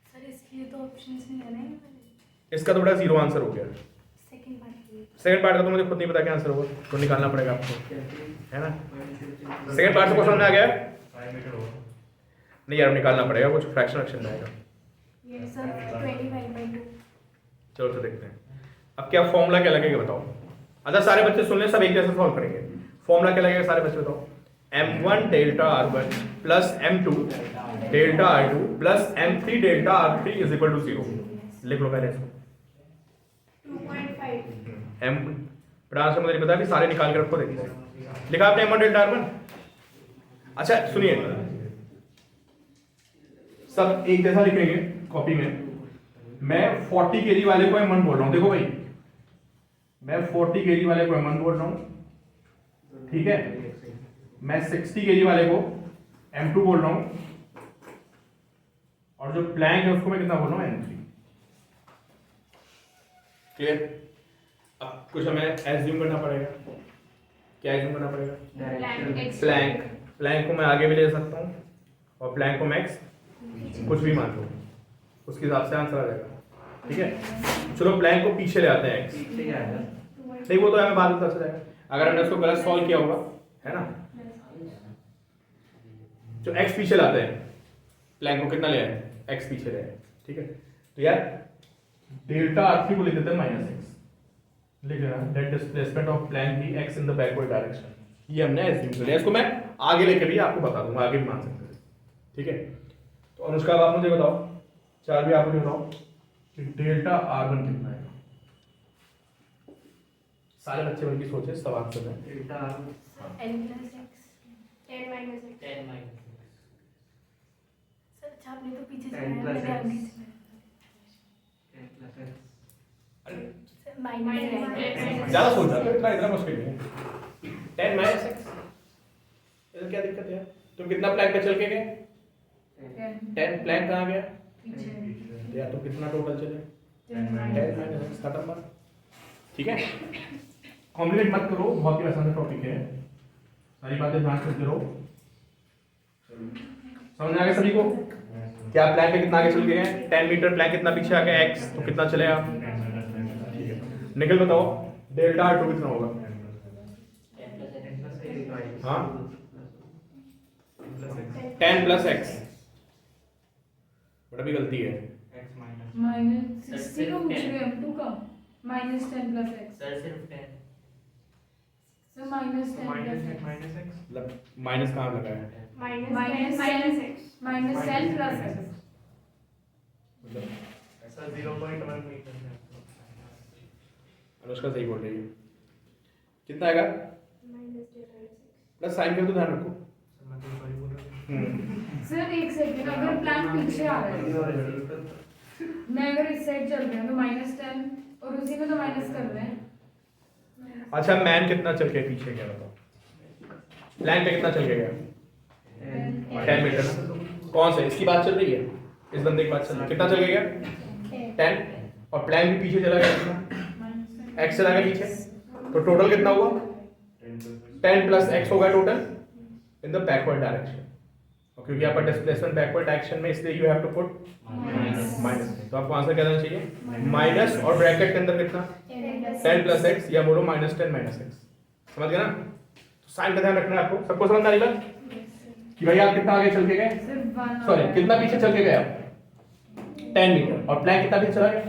Sir इसके लिए तो ऑप्शंस नहीं है ना? इसका तो बड़ा जीरो आंसर हो गया। Second part. सेकंड पार्ट का तो मुझे खुद नहीं पता क्या आंसर होगा, तो निकालना पड़ेगा आपको, है ना। सेकंड पार्ट से क्वेश्चन आ गया? 5 मीटर होगा। नहीं यार, निकालना पड़ेगा, कुछ फ्रैक्शन में आएगा। ये सर 25/2। चलो तो देखते हैं अब क्या फॉर्मूला क्या लगेगा बताओ। अच्छा सारे बच्चे सुन ले, सब एक जैसे सॉल्व करेंगे। फॉर्मूला क्या लगेगा सारे बच्चे बताओ? m1 delta r1 plus m2 delta r2 plus m3 delta r3 is equal to 0। लिख लो पहले इसको। 2.5। m पढ़ा से मुझे नहीं पता, भी सारे निकाल के रखो। देखिए लिखा आपने m1 डेल्टा r1। अच्छा सुनिए, सब एक जैसा लिखेंगे कॉपी में। मैं 40 केजी वाले को m1 बोल रहा हूं, देखो भाई मैं 40 केजी वाले को m1 बोल रहा हूं, ठीक है। मैं 60 केजी वाले को m2 बोल रहा हूं, और जो प्लैंक है उसको मैं कितना बोल रहा हूं? m3। क्लियर? अब कुछ हमें एज्यूम करना पड़ेगा। क्या एज्यूम करना पड़ेगा? प्लैंक। प्लैंक को मैं आगे भी ले सकता हूं, और प्लैंक को मैं x कुछ भी मान लो, उसके हिसाब से आंसर आ जाएगा, ठीक है। चलो प्लैंक को पीछे ले आते हैं x। नहीं वो तो हमें बाद में पता चल जाएगा, अगर हमने उसको गलत सॉल्व किया होगा, है ना। जो x पीछे लाते हैं, प्लैंक को कितना ले आए? x पीछे ले आए, ठीक है। तो यार डेल्टा r3 को लिख देते हैं -x। लिख लेना that displacement of plank be x in the backward direction. ये हमने एज्यूम कर लिया, इसको मैं आगे लेके भी आपको बता दूंगा, आगे भी मान सकते हैं, ठीक है। तो अनुष्का आप मुझे बताओ, चार भी आप मुझे बताओ कि डेल्टा r1 कितना है। सारे बच्चे बल्कि सोचे, सब आंसर है। Delta n + x 10 - x। 10 minus sir अच्छा आपने तो पीछे 10 चलाया, plus मैंने आगे x। चलाया। 10 प्लस x। सर माइनस ज्यादा सोच रहा था, इतना मुश्किल नहीं है। 10 - x, इसमें क्या दिक्कत है? तुम कितना प्लैंक पे चल के गए? 10 प्लैंक कहाँ गया? पीछे या तो कितना टोटल चले? 10 - x खत्म बात, ठीक है। कॉम्प्लिकेट मत करो, बहुत ही आसान टॉपिक है, सारी बातें ध्यान से करो। समझ आ गया सभी को? क्या प्लैंक पे कितना आगे चल गए हैं? 10 मीटर प्लैंक कितना पीछे आ गया x, तो कितना चलेगा? ठीक है, निकल बताओ डेल्टा r2 कितना होगा? हाँ 10 + x, बड़ा भी गलती है। x माइनस -60 का पूछ रहे हैं, m2 का -10 + x। सर सिर्फ 10 सर -10 + माइनस x मतलब माइनस कहाँ लगा है? -10 - x। -10 + x। 0.1 मीटर है। अनुष्का सही बोल रही है। कितना आएगा? प्लस साइन का तो ध्यान रखो। मैं तो सही बोल रहा हूँ। सर एक सेकंड, अगर प्लान पीछे आ रहा है, मैं अगर इस साइड चल रही हूँ तो -10 और उसी में तो माइनस कर रहे हैं। अच्छा मैन कितना चल के पीछे गया बताओ? प्लान पे कितना चल के गया? 10 मीटर ना? कौन सा? इसकी बात चल रही है, इस बंदे की बात चल रही है। कितना चल के गया? 10। और प्लान भी पीछे चला गया कितना? x चला गया पीछे, तो टोटल कितना हुआ? 10 प्लस x होगा total in the backward direction. क्योंकि यहाँ पर डिस्प्लेसमेंट बैकवर्ड डायरेक्शन में, इसलिए you have to put minus. तो आपको आंसर क्या देना चाहिए? माइनस, और ब्रैकेट के अंदर कितना? 10 प्लस x, या बोलो -10 माइनस x। समझ गए ना? तो साइन का ध्यान रखना है आपको। सबको समझ आ रही बात कि भाई आप कितना आगे चल के गए? सिर्फ 1 सॉरी, कितना पीछे चल के गए आप? 10 मीटर। और प्लैंक कितना पीछे चला गया?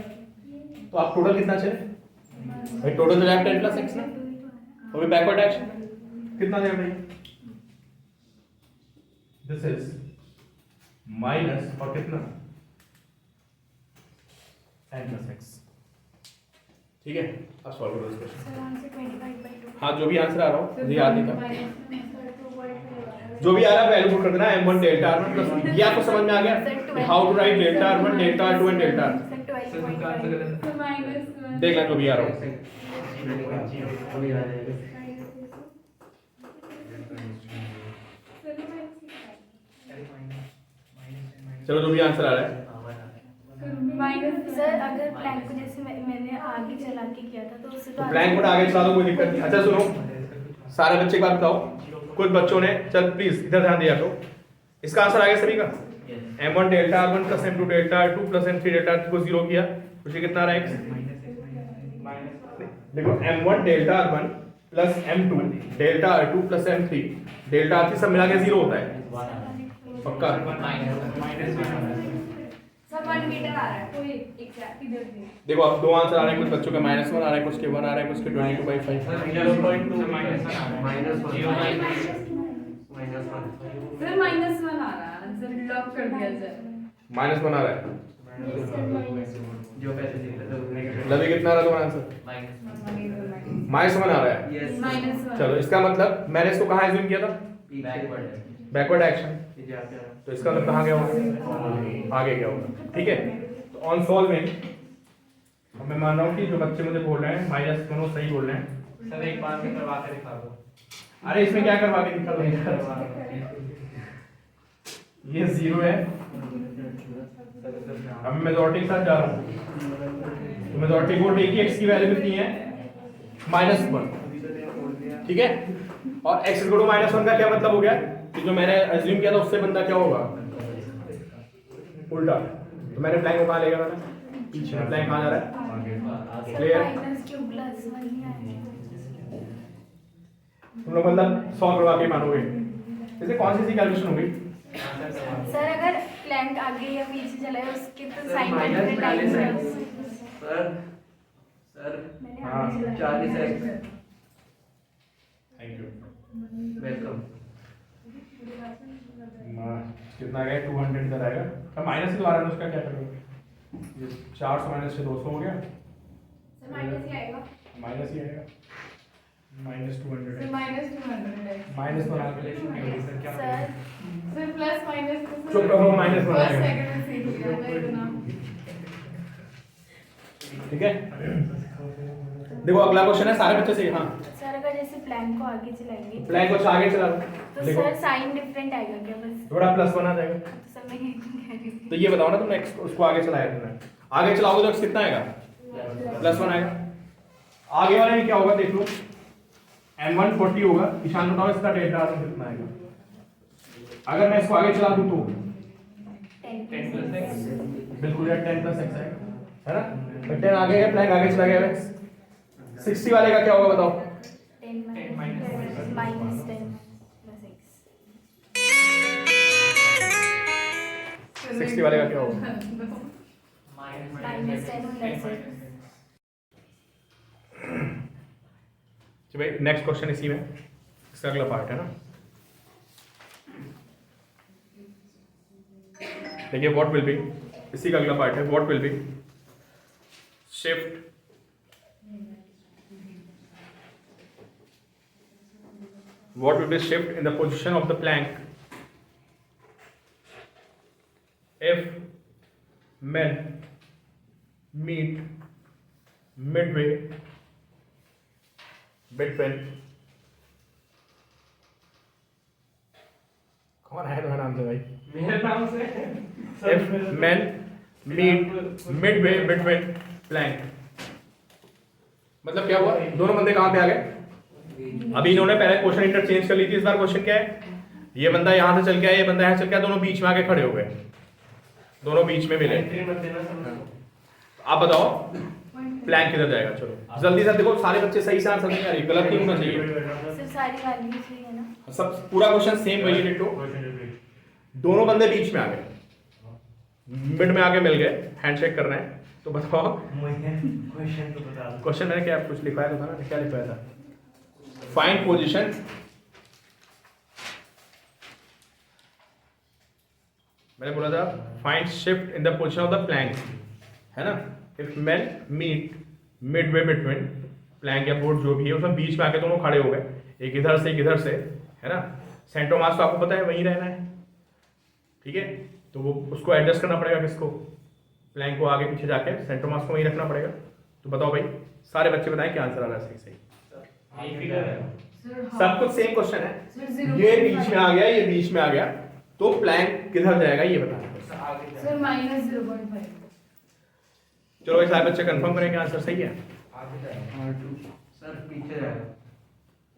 तो आप टोटल कितना चले भाई? टोटल चला 10 प्लस x ना, और बैकवर्ड डायरेक्शन कितना देगा भाई? दिस इज माइनस और कितना? 10 प्लस x। ठीक है, अब सॉल्व करो इस क्वेश्चन। Sir answer 25/2। हाँ, जो भी आंसर आ रहा हो मुझे याद नहीं था, सर जो भी आ रहा है वैल्यू पुट कर देना। m1 डेल्टा r1 प्लस, ये आपको समझ में आ गया how to write delta r1 delta r2 and delta r। Sir उनका आंसर गलत है। तो -1 देख लें जो भी आ रहा हो। चलो जो भी आंसर आ रहा है। सर अगर प्लैंक को जैसे मैंने आगे चला के किया था तो उससे तो प्लैंक को आगे चला दो, कोई दिक्कत नहीं। अच्छा सुनो, सारे बच्चे की बात बताओ। कुछ बच्चों ने, चल प्लीज इधर ध्यान दिया तो, इसका आंसर आ गया सभी का? m1 delta r1 plus m2 delta r2 plus m3 delta r3 को 0 किया, तो ये कितना आ रहा है x? देखो m1 delta r1 plus m2 delta r2 plus m3 delta r3 सब मिला के 0 होता है पक्का? सब 1 मीटर आ रहा है कोई एग्जैक्ट इधर भी। देखो अब दो आंसर आ रहे हैं, कुछ बच्चों के -1 आ रहा है, कुछ के 1 आ रहा है, कुछ के 22/5। सर 0.2 माइनस 1 आ रहा है। माइनस 1 सर -1 आ रहा है, आंसर लॉक कर दिया जाए। -1 आ रहा है। जो पैसे जीते थे उसने लवी कितना आ रहा है तुम्हारा आंसर? -1 आ रहा है। -1 चलो इसका मतलब मैंने इसको कहाँ एज्यूम किया था? Backward action. तो इसका मतलब कहाँ गया होगा? आगे गया होगा। ठीक है, तो ऑन सॉल्विंग मैं मान रहा हूँ कि जो बच्चे मुझे बोल रहे हैं -1 वो सही बोल रहे हैं। सर एक बार में करवा के दिखा दो। अरे इसमें क्या करवा के दिखा दो? ये 0 है, अब मैं मेजॉरिटी के साथ जा रहा हूँ। तो मेजॉरिटी को एक ही x की वैल्यू कितनी है? -1। ठीक है, और x इक्वल टू -1 का क्या मतलब हो गया कि जो मैंने अज्यूम किया था उससे बंदा क्या होगा? उल्टा। तो मैंने प्लैंक को कहाँ ले गया? मैंने पीछे। प्लैंक कहाँ जा रहा है? क्लियर? तुम लोग मतलब सॉल्व करवा के मानोगे। जैसे कौन सी कैलकुलेशन होगी? सर अगर प्लैंक आगे या पीछे चला है उसके तो साइन माइनस टाइम सर हाँ 40x। Thank you. वेलकम। कितना गया? 200 इधर आएगा। अब माइनस से दोबारा उसका क्या करोगे? ये 400 माइनस से 200 हो गया, सर माइनस ही आएगा। माइनस ही आएगा। -200 सर -200 है। माइनस बना के सर क्या सर सर प्लस माइनस तो चुप रहो, माइनस फर्स्ट बनाएगा। सेकंड में सीख लिया था इतना। ठीक है, देखो अगला क्वेश्चन है, सारे बच्चे से। हाँ, सर अगर जैसे प्लैंक को आगे चलाएंगे प्लैंक को आगे चला लो। तो देखो सर साइन डिफरेंट आएगा क्या? बस थोड़ा +1 आ जाएगा। तो सर मैं यही कह रही थी। तो ये बताओ ना, तुमने उसको आगे चलाया, तुमने आगे चलाओगे तो x कितना आएगा? +1 आएगा। आगे वाले में क्या होगा देख लो, m1 40 होगा। ईशान बताओ इसका डेल्टा r1 कितना आएगा? अगर मैं इसको आगे चला दूं तो 10 10 + x। बिल्कुल यार 10 + x आएगा, है ना? बट 10 आगे है, प्लैंक आगे चला गया है। 60 वाले का क्या होगा बताओ? 10 -10 + x। 60 वाले का क्या होगा? -10 + x। चलो भाई नेक्स्ट क्वेश्चन इसी में, इसका अगला पार्ट है ना। देखिए व्हाट विल बी, इसी का अगला पार्ट है। What will be shift what will be shift in the position of the plank if men meet midway between कौन है तुम्हारे नाम से भाई? मेरे नाम से If men meet midway between plank, मतलब क्या हुआ? दोनों बंदे कहाँ पे आ गए? अभी इन्होंने पहले क्वेश्चन इंटरचेंज कर ली थी, इस बार क्वेश्चन क्या है? ये बंदा यहाँ से चल के आया, ये बंदा यहाँ से चल के आया, दोनों बीच में आके खड़े हो गए, दोनों बीच में मिले। आप बताओ प्लैंक किधर जाएगा? चलो जल्दी से देखो, सारे बच्चे सही से आंसर नहीं आ रही, गलत नहीं होना चाहिए। सिर्फ सारी वैल्यूज ही है ना। सब पूरा क्वेश्चन सेम वही डिटो। दोनों बंदे बीच में आ गए, मिड में आके मिल गए, हैंडशेक कर रहे हैं, तो बताओ क्वेश्चन तो बता दो। क्वेश्चन मैंने क्या कुछ लिखवाया था ना, क्या लिखवाया था? फाइंड पोजीशन मैंने बोला था find shift in the position of the plank, है ना? If men meet midway between plank या बोर्ड जो भी है, उसमें बीच में आके दोनों खड़े हो गए, एक इधर से एक इधर से, है ना? सेंटर मास तो आपको पता है वहीं रहना है, ठीक है? तो वो उसको एडजस्ट करना पड़ेगा, किसको? प्लैंक को आगे पीछे जाके सेंटर मास को वहीं रखना पड़ेगा। तो बताओ भाई, सारे बच्चे बताएं क्या आंसर आ रहा है सही सही। सब कुछ सेम क्वेश्चन है, ये बीच में आ गया, ये बीच में आ गया, तो प्लैंक किधर जाएगा ये बताना। सर -0.5। चलो भाई, सारे बच्चे कंफर्म करेंगे आंसर सही है। सर पीछे जाएगा।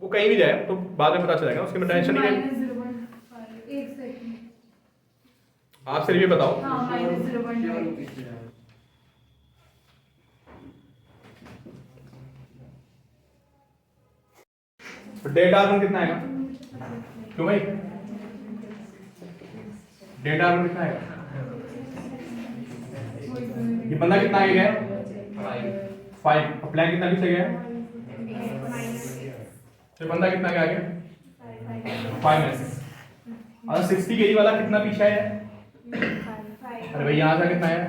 वो कहीं भी जाए तो बाद में पता चलेगा, उसके में टेंशन नहीं है। -0.5 एक सेकंड। आप सिर्फ ये बताओ। हाँ -0.5। पीछे जाएगा। डेटा आर्गन कितना आएगा? क्यों भाई? डेटा आर्गन कितना आएगा? ये बंदा कितना आगे गया? 5। प्लैंक कितना पीछे गया? तो बंदा कितना आगे गया? 5 में से। और 60 kg वाला कितना पीछे आया? अरे भाई यहाँ से कितना आया?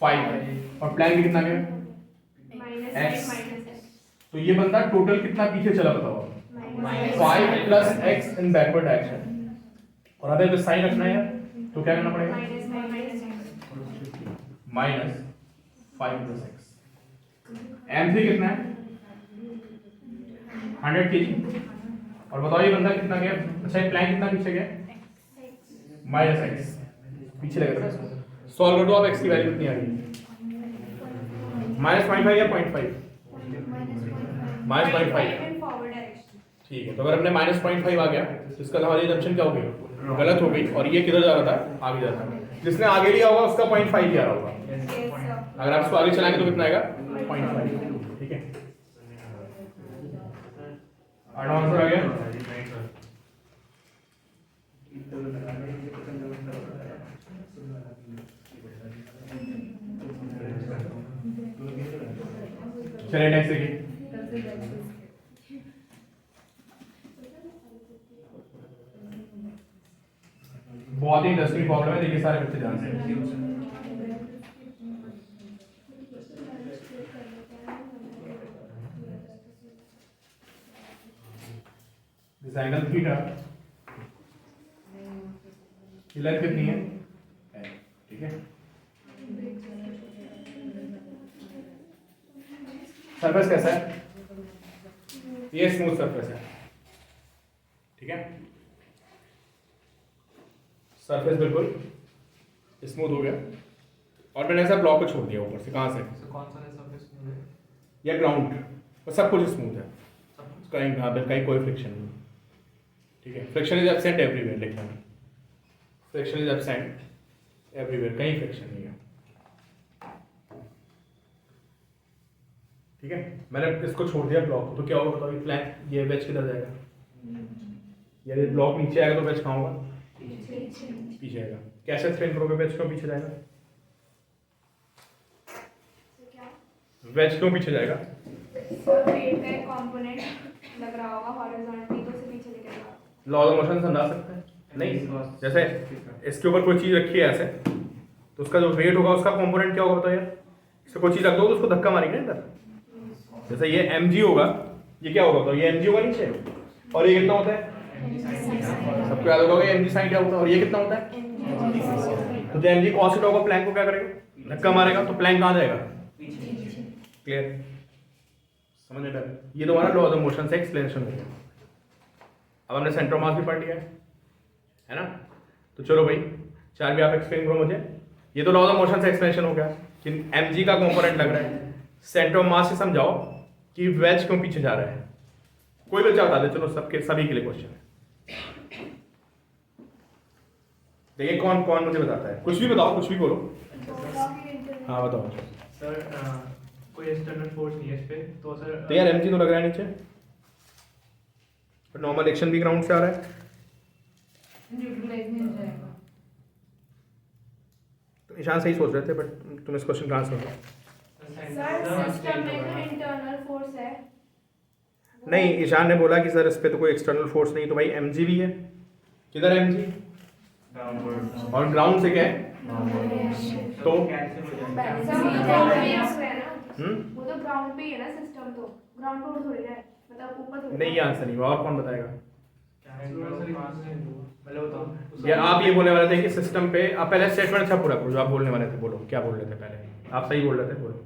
5। और प्लैंक कितना गया? X। तो ये बंदा टोटल कितना पीछे चला बताओ? 5 + x इन बैकवर्ड डायरेक्शन। और अगर तो साइन रखना है तो क्या करना पड़ेगा? -5 + x। m3 कितना है? 100 kg। और बताओ ये बंदा कितना गया? अच्छा ये प्लैंक कितना पीछे गया? -x पीछे लगा था। सॉल्व कर दो आप, x की वैल्यू कितनी आ रही है? -0.5 या 0.5? -0.5। ठीक है, तो अगर हमने -0.5 आ गया तो इसका हमारी जंक्शन क्या हो गई? गलत हो गई। और ये किधर जा रहा था? आगे जा रहा था। जिसने आगे लिया होगा उसका 0.5 ही आ रहा होगा। अगर आप इसको आगे चलाएंगे तो कितना आएगा? 0.5। ठीक है, आंसर आ गया। चलिए नेक्स्ट देखिए। बहुत ही इंटरेस्टिंग प्रॉब्लम है, देखिए सारे बच्चे ध्यान से। दिस एंगल थीटा की लेंथ कितनी है? ठीक है, सरफेस कैसा है? ये स्मूथ सरफेस है, ठीक है? सरफेस बिल्कुल स्मूथ हो गया। और मैंने ऐसा ब्लॉक को छोड़ दिया ऊपर से। कहाँ से? कौन सा है सरफेस में? या ग्राउंड, और सब कुछ स्मूथ है, कहीं हाँ कहीं कोई फ्रिक्शन नहीं, ठीक है? फ्रिक्शन इज एब्सेंट एवरीवेयर, लिखना है फ्रिक्शन इज एब्सेंट एवरीवेयर, कहीं फ्रिक्शन नहीं है, ठीक है? मैंने इसको छोड़ दिया ब्लॉक, तो क्या होगा बताओ? ये प्लैंक, ये वेज किधर जाएगा? यदि ब्लॉक नीचे आएगा तो वेज कहाँ होगा? पीछे आएगा। कैसे एक्सप्लेन करोगे वेज क्यों पीछे जाएगा? वेज क्यों पीछे जाएगा? वेट का एक कंपोनेंट लग रहा होगा हॉरिजॉन्टली, तो उसे पीछे लेके जाओ। लॉ ऑफ मोशन समझा सकते हैं? नहीं, जैसे इसके ऊपर कोई चीज रखी है ऐसे, तो उसका जो वेट होगा उसका कंपोनेंट क्या होगा बताओ यार? इससे कोई चीज रख दो तो उसको धक्का मारेंगे ना इधर। जैसे ये mg होगा, ये क्या होगा, तो ये mg होगा नीचे, और ये कितना होता है, सबको याद होगा ये mg sin क्या होता है, और ये कितना होता है, तो जो mg cos थीटा होगा प्लैंक को क्या करेगा, धक्का मारेगा, तो प्लैंक कहाँ जाएगा, क्लियर, समझ में आया? ये तुम्हारा लॉ ऑफ मोशन से एक्सप्लेनेशन हो गया। अब हमने सेंटर ऑफ मास भी पढ़ लिया है ना, तो चलो भाई 4 भी आप एक्सप्लेन करो मुझे। ये तो लॉ ऑफ मोशन से एक्सप्लेनेशन हो गया कि mg का कंपोनेंट लग रहा है, सेंटर ऑफ मास से समझाओ कि वेज क्यों पीछे जा रहा है, कोई बच्चा बता दे, चलो सबके सभी के लिए क्वेश्चन है। देखिए कौन कौन मुझे बताता है, कुछ भी बताओ, कुछ भी बोलो। हाँ बताओ सर कोई एक्सटर्नल फोर्स नहीं है इस पे, तो सर तो यार mg तो लग रहा है नीचे, नॉर्मल एक्शन भी ग्राउंड से आ रहा है, न्यूट्रलाइज नहीं हो जाएगा। तो ईशान सही सोच रहे थे, बट तुम इस क्वेश्चन कहाँ से हो? सर सिस्टम में जो इंटरनल फोर्स है नहीं, ईशान ने बोला कि सर इस पे तो कोई एक्सटर्नल फोर्स नहीं, तो भाई mg भी है, किधर है mg, और ग्राउंड से क्या है, तो सर वो तो ग्राउंड पे है ना, हम्म, वो तो ग्राउंड पे ही है ना सिस्टम, तो ग्राउंड पे थोड़ी है, मतलब ऊपर थोड़ी नहीं ये आंसर नहीं हुआ, और कौन बताएगा? मतलब बताओ या आप ये बोलने वाले थे कि सिस्टम पे, आप पहले स्टेटमेंट अच्छा पूरा करो जो आप बोलने वाले थे, बोलो क्या बोल रहे थे पहले, आप सही बोल रहे थे, बोलो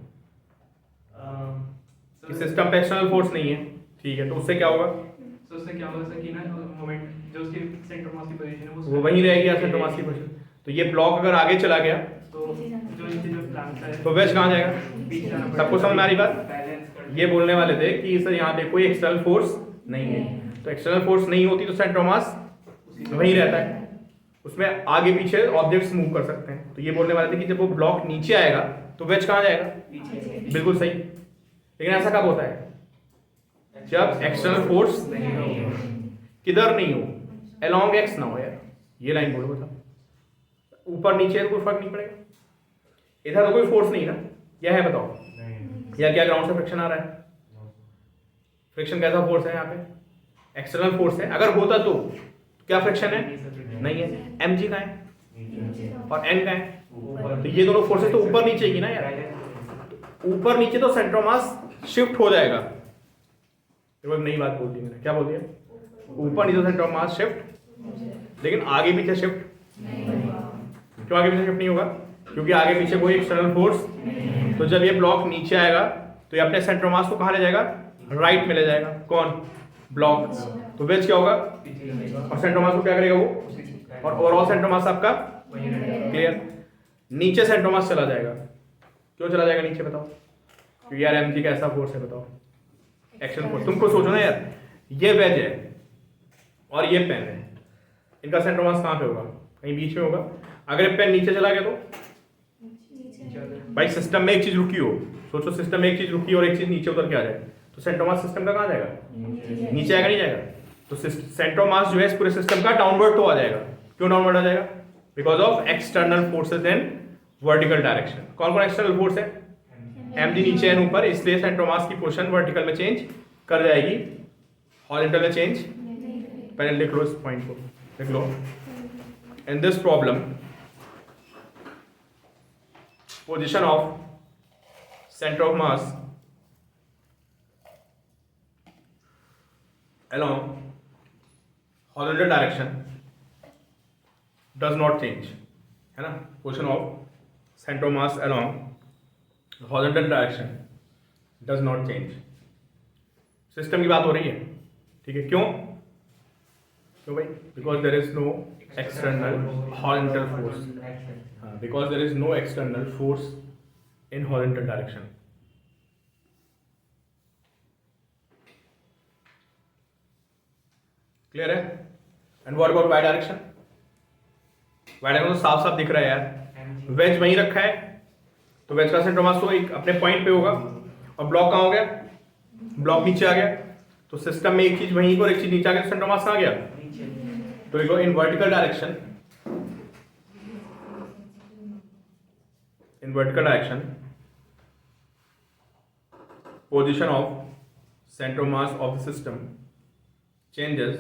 कि सिस्टम पे एक्सटर्नल फोर्स नहीं है, ठीक है, तो उससे क्या होगा, तो उससे क्या होगा सर कि ना मोमेंट जो उसकी सेंटर मास की पोजीशन है वो वहीं रहेगी सेंटर मास की पोजीशन। तो ये ब्लॉक अगर आगे चला गया तो जो इसकी जो प्लान है तो वेज कहाँ जाएगा, पीछे जाना पड़ेगा। सबको समझ में आ रही बात? बैलेंस कर ये बोलने वाले थे कि सर यहाँ पे कोई एक्सटर्नल फोर्स नहीं है, तो एक्सटर्नल फोर्स नहीं होती तो सेंटर मास वहीं रहता है, उसमें आगे पीछे ऑब्जेक्ट्स मूव कर सकते हैं। तो ये बोलने वाले थे कि जब वो ब्लॉक नीचे आएगा तो वेज कहाँ जाएगा, बिल्कुल सही। लेकिन ऐसा कब होता है, जब एक्सटर्नल फोर्स किधर नहीं हो, अलोंग एक्स ना हो। यार ये लाइन बोलो बता, ऊपर नीचे है तो कोई फर्क नहीं पड़ेगा, इधर तो कोई फोर्स नहीं ना, क्या है बताओ, या क्या ग्राउंड से फ्रिक्शन आ रहा है, फ्रिक्शन कैसा फोर्स है यहाँ पे, एक्सटर्नल फोर्स है, अगर होता तो क्या फ्रिक्शन है, नहीं है, mg का है और n का है, तो ये दोनों फोर्सेस तो ऊपर नीचे की ना यार, ऊपर नीचे तो सेंटर ऑफ मास शिफ्ट हो जाएगा। देखो एक नई बात बोल दी मैंने, क्या बोल दिया, ऊपर नीचे सेंटर ऑफ मास शिफ्ट, लेकिन आगे पीछे शिफ्ट क्यों, आगे पीछे शिफ्ट नहीं होगा, क्योंकि आगे पीछे कोई एक्सटर्नल फोर्स, तो जब ये ब्लॉक नीचे आएगा तो ये अपने सेंटर ऑफ मास को कहाँ ले जाएगा, राइट में ले जाएगा, कौन, ब्लॉक, तो वेज क्या होगा, और सेंटर ऑफ मास को क्या करेगा वो, और ओवरऑल सेंटर ऑफ मास आपका क्लियर, नीचे सेंटर ऑफ मास चला जाएगा, क्यों चला जाएगा नीचे बताओ, क्योंकि यार mg का ऐसा फोर्स है, बताओ एक्शन फोर्स, तुमको सोचो ना यार, ये वेज है और ये पेन है, इनका सेंटर ऑफ मास कहाँ पे होगा, कहीं बीच में होगा, अगर ये पेन नीचे चला गया तो भाई सिस्टम में एक चीज रुकी हो, सोचो सिस्टम में एक चीज रुकी और एक चीज नीचे उतर के आ जाए, तो सेंटर ऑफ मास सिस्टम का कहाँ जाएगा, नीचे आएगा, नहीं जाएगा, तो सेंटर ऑफ मास जो है इस पूरे सिस्टम का डाउनवर्ड तो आ जाएगा, क्यों डाउनवर्ड आ जाएगा, because of external forces in vertical direction. कौन कौन एक्सटर्नल फोर्स है, mg नीचे एंड ऊपर, इसलिए सेंटर ऑफ मास की पोजीशन वर्टिकल में चेंज कर जाएगी, हॉरिजॉन्टल में चेंज, पहले लिख लो इस पॉइंट को, लिख लो, in this problem position of center of mass along horizontal direction does not change, है ना, position of center of mass along horizontal direction does not change। System की बात हो रही है, ठीक है, क्यों क्यों भाई, because there is no external horizontal force, because there is no external force in horizontal direction। clear है, and what about y direction, y direction तो साफ साफ दिख रहा है यार, वेज वहीं रखा है, तो वेज का सेंटर मास तो एक अपने पॉइंट पे होगा, और ब्लॉक कहाँ हो गया, ब्लॉक नीचे आ गया, तो सिस्टम में एक चीज वहीं पर, एक चीज नीचे आ गया, सेंटर मास कहाँ गया, तो देखो in vertical direction, in vertical direction position of center of mass of the system changes,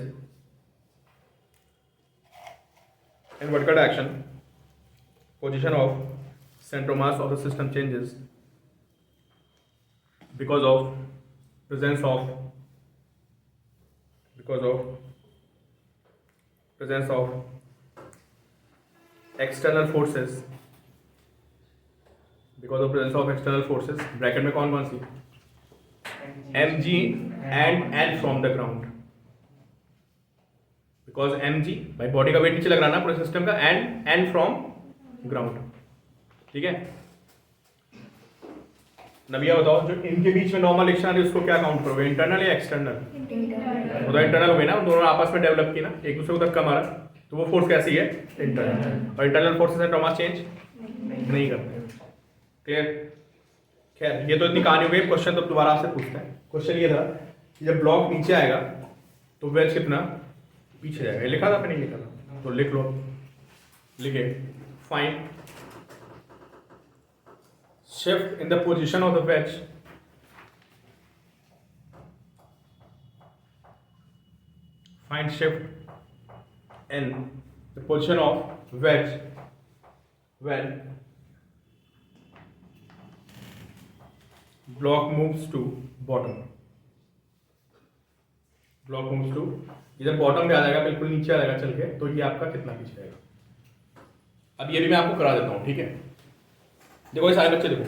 in vertical direction position of center of mass of the system changes because of presence of external forces, bracket में कौन कौन सी, mg and from the ground, because mg भाई बॉडी का वेट नीचे लग रहा है ना पूरे सिस्टम का, and from ground, ठीक है। नबिया बताओ जो इनके बीच में नॉर्मल एक्शन आ रही है उसको क्या काउंट करोगे, इंटरनल या एक्सटर्नल? वो तो इंटरनल हो गई ना, दोनों आपस में डेवलप की ना, एक दूसरे को धक्का मारा, तो वो फोर्स कैसी है, इंटरनल। और इंटरनल फोर्सेस से थॉमस चेंज नहीं करते। क्लियर? खैर ये तो इतनी कहानी हो गई। क्वेश्चन तो दोबारा आपसे पूछता है। क्वेश्चन ये था कि जब ब्लॉक नीचे आएगा तो वेज कितना पीछे जाएगा। लिखा था आपने? नहीं लिखा था तो लिख लो, लिखे find shift in the position of the wedge find shift in the position of wedge when block moves to bottom। Block moves to, इधर बॉटम पे आ जाएगा, बिल्कुल नीचे आ जाएगा चल के, तो ये आपका कितना पीछे जाएगा। अब ये भी मैं आपको करा देता हूँ, ठीक है। देखो ये सारे बच्चे देखो,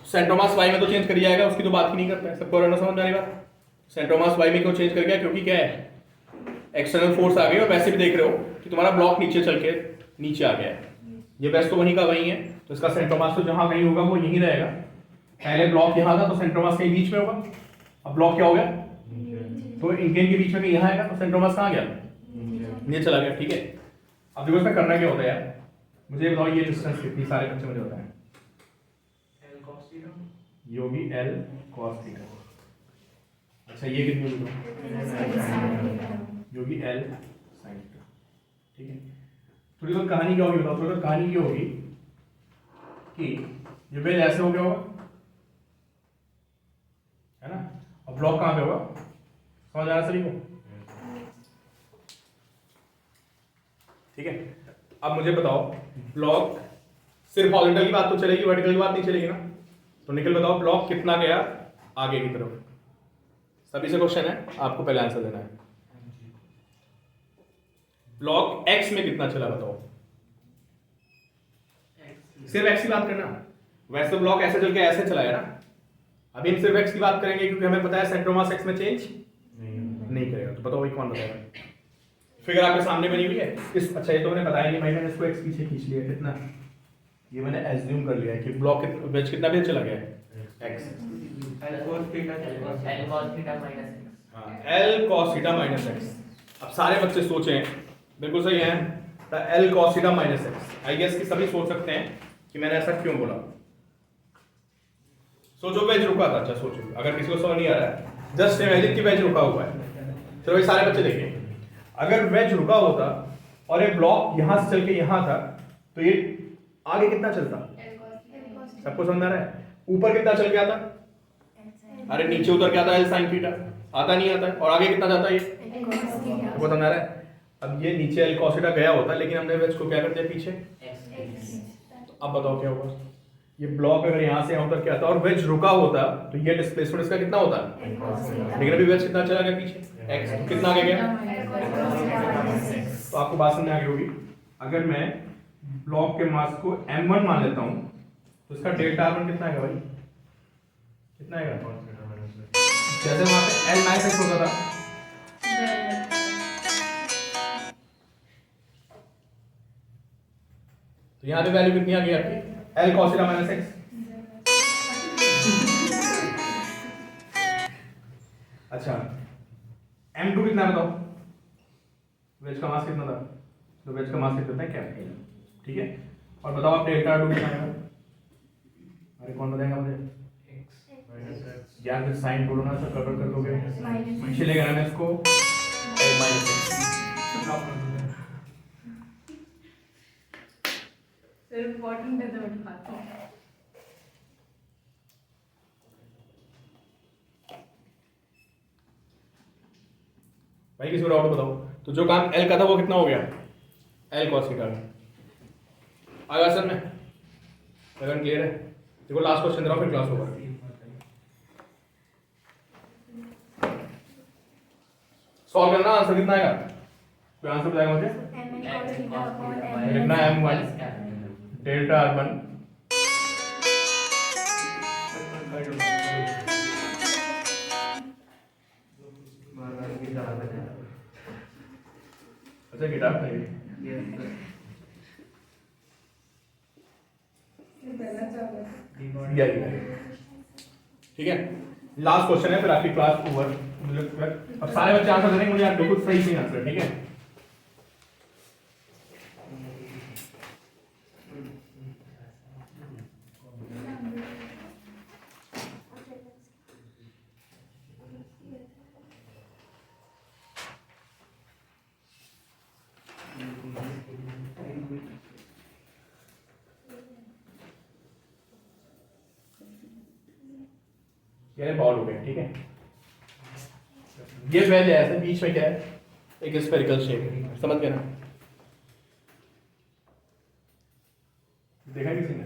सेंट्रोमास वाई में तो चेंज कर जाएगा, उसकी तो बात ही नहीं करता है, सबको रहना समझ जाने बात। सेंट्रोमास वाई में क्यों चेंज कर गया, क्योंकि क्या है, एक्सटर्नल फोर्स आ गई। और वैसे भी देख रहे हो कि तुम्हारा ब्लॉक नीचे चल के नीचे आ गया है, ये वैसे तो वहीं का वहीं है, तो इसका सेंट्रोमास तो जहां कहीं होगा वो यहीं रहेगा। पहले ब्लॉक यहाँ था तो सेंट्रोमास कहीं बीच में होगा, अब ब्लॉक क्या हो गया, तो इनके बीच में कहीं यहाँ आएगा, तो सेंट्रोमास कहाँ गया, नीचे चला गया, ठीक है। अब देखो इसमें करना क्या होता है यार, मुझे बताओ ये डिस्टेंस कितनी, सारे बच्चे मुझे बताएं। ये होगी L cos थीटा। अच्छा ये कितनी होगी, ये होगी L sin थीटा, ठीक है। थोड़ी बहुत कहानी क्या होगी बताओ, थोड़ी बहुत कहानी ये होगी कि ये वेज ऐसे हो गया होगा, है ना, और ब्लॉक कहाँ पे होगा, समझ आ रहा सभी को, ठीक है। अब मुझे बताओ ब्लॉक सिर्फ हॉरिजॉन्टल की बात तो चलेगी, वर्टिकल की बात नहीं चलेगी ना, तो निकल बताओ ब्लॉक कितना गया आगे की तरफ। सभी से क्वेश्चन है, आपको पहले आंसर देना है। ब्लॉक एक्स में कितना चला बताओ, सिर्फ एक्स की बात करना, वैसे तो ब्लॉक ऐसे चल के ऐसे चला है ना, अभी हम सिर्फ एक्स की बात करेंगे क्योंकि हमें पता है सेंट्रोमास एक्स में चेंज नहीं करेगा। तो बताओ भाई कौन बताएगा, फिगर आपके सामने बनी हुई है इस, अच्छा ये तो मैंने बताया नहीं भाई, मैंने इसको एक्स पीछे खींच लिया कितना, ये मैंने एज्यूम कर लिया है कि ब्लॉक वेज कितना भी चला गया है x, L cos theta L cos theta minus x. अब सारे बच्चे सोचें, बिल्कुल सही है, L cos theta minus x. I guess कि सभी सोच सकते हैं कि मैंने ऐसा क्यों बोला। सोचो वेज रुका था, अच्छा सोचो, अगर किसी को समझ नहीं आ रहा है जस्ट इमेजिन कि वेज रुका हुआ है। चलो ये सारे बच्चे देखें, अगर वेज रुका होता और ये ब्लॉक यहां से चल के यहां था तो ये आगे कितना चलता, सबको समझ आ रहा है, ऊपर कितना चल के आता, अरे नीचे उतर के आता है साइन थीटा, आता नहीं आता है, और आगे कितना जाता है ये, सबको समझ आ रहा है। अब ये नीचे L cos थीटा गया होता, लेकिन हमने वेज को क्या कर दिया पीछे, तो अब बताओ क्या होगा, ये ब्लॉक अगर यहाँ से यहाँ उतर के आता और वेज रुका होता तो ये डिस्प्लेसमेंट इसका कितना होता, लेकिन अभी वेज कितना चला गया पीछे, एक्स, तो कितना आगे गया, तो आपको बात समझ आ गई होगी। अगर मैं ब्लॉक के मास को m1 मान लेता हूं तो इसका डेल्टा r1 कितना आएगा भाई, कितना आएगा, जैसे वहां पे L माइनस एक्स होता था, तो यहाँ पे वैल्यू कितनी आ गई आपकी, L cos theta minus x. अच्छा m2 कितना बताओ, वेज का मास कितना था, तो वेज का मास कितना है कैपिटल, ठीक है। और बताओ आप डेल्टा r2 कितना आएगा, अरे कौन बताएगा मुझे, यार फिर साइन जोड़ो ना, सब कवर कर दोगे, पीछे ले जाना इसको L माइनस सिर्फ बॉटम पे तो उठाता हूं। भाई किसी को डाउट बताओ, तो जो काम L का था वो कितना हो गया, L cos थीटा आएगा सर में, अगर क्लियर है। देखो लास्ट क्वेश्चन दे रहा हूं फिर क्लास होगा। सॉल्व करना, आंसर कितना आएगा? कोई आंसर बताएगा मुझे? लिखना m1 डेल्टा r1 अच्छा गिटार नहीं ठीक है। लास्ट क्वेश्चन है, फिर आपकी क्लास ओवर। अब सारे बच्चे आंसर देंगे, मुझे आप बिल्कुल सही सही आंसर, ठीक है। ये बॉल हो गया, ठीक है। ये वेज है, ऐसे बीच में क्या है, एक स्फेरिकल शेप है, समझ गए ना? देखा किसी ने?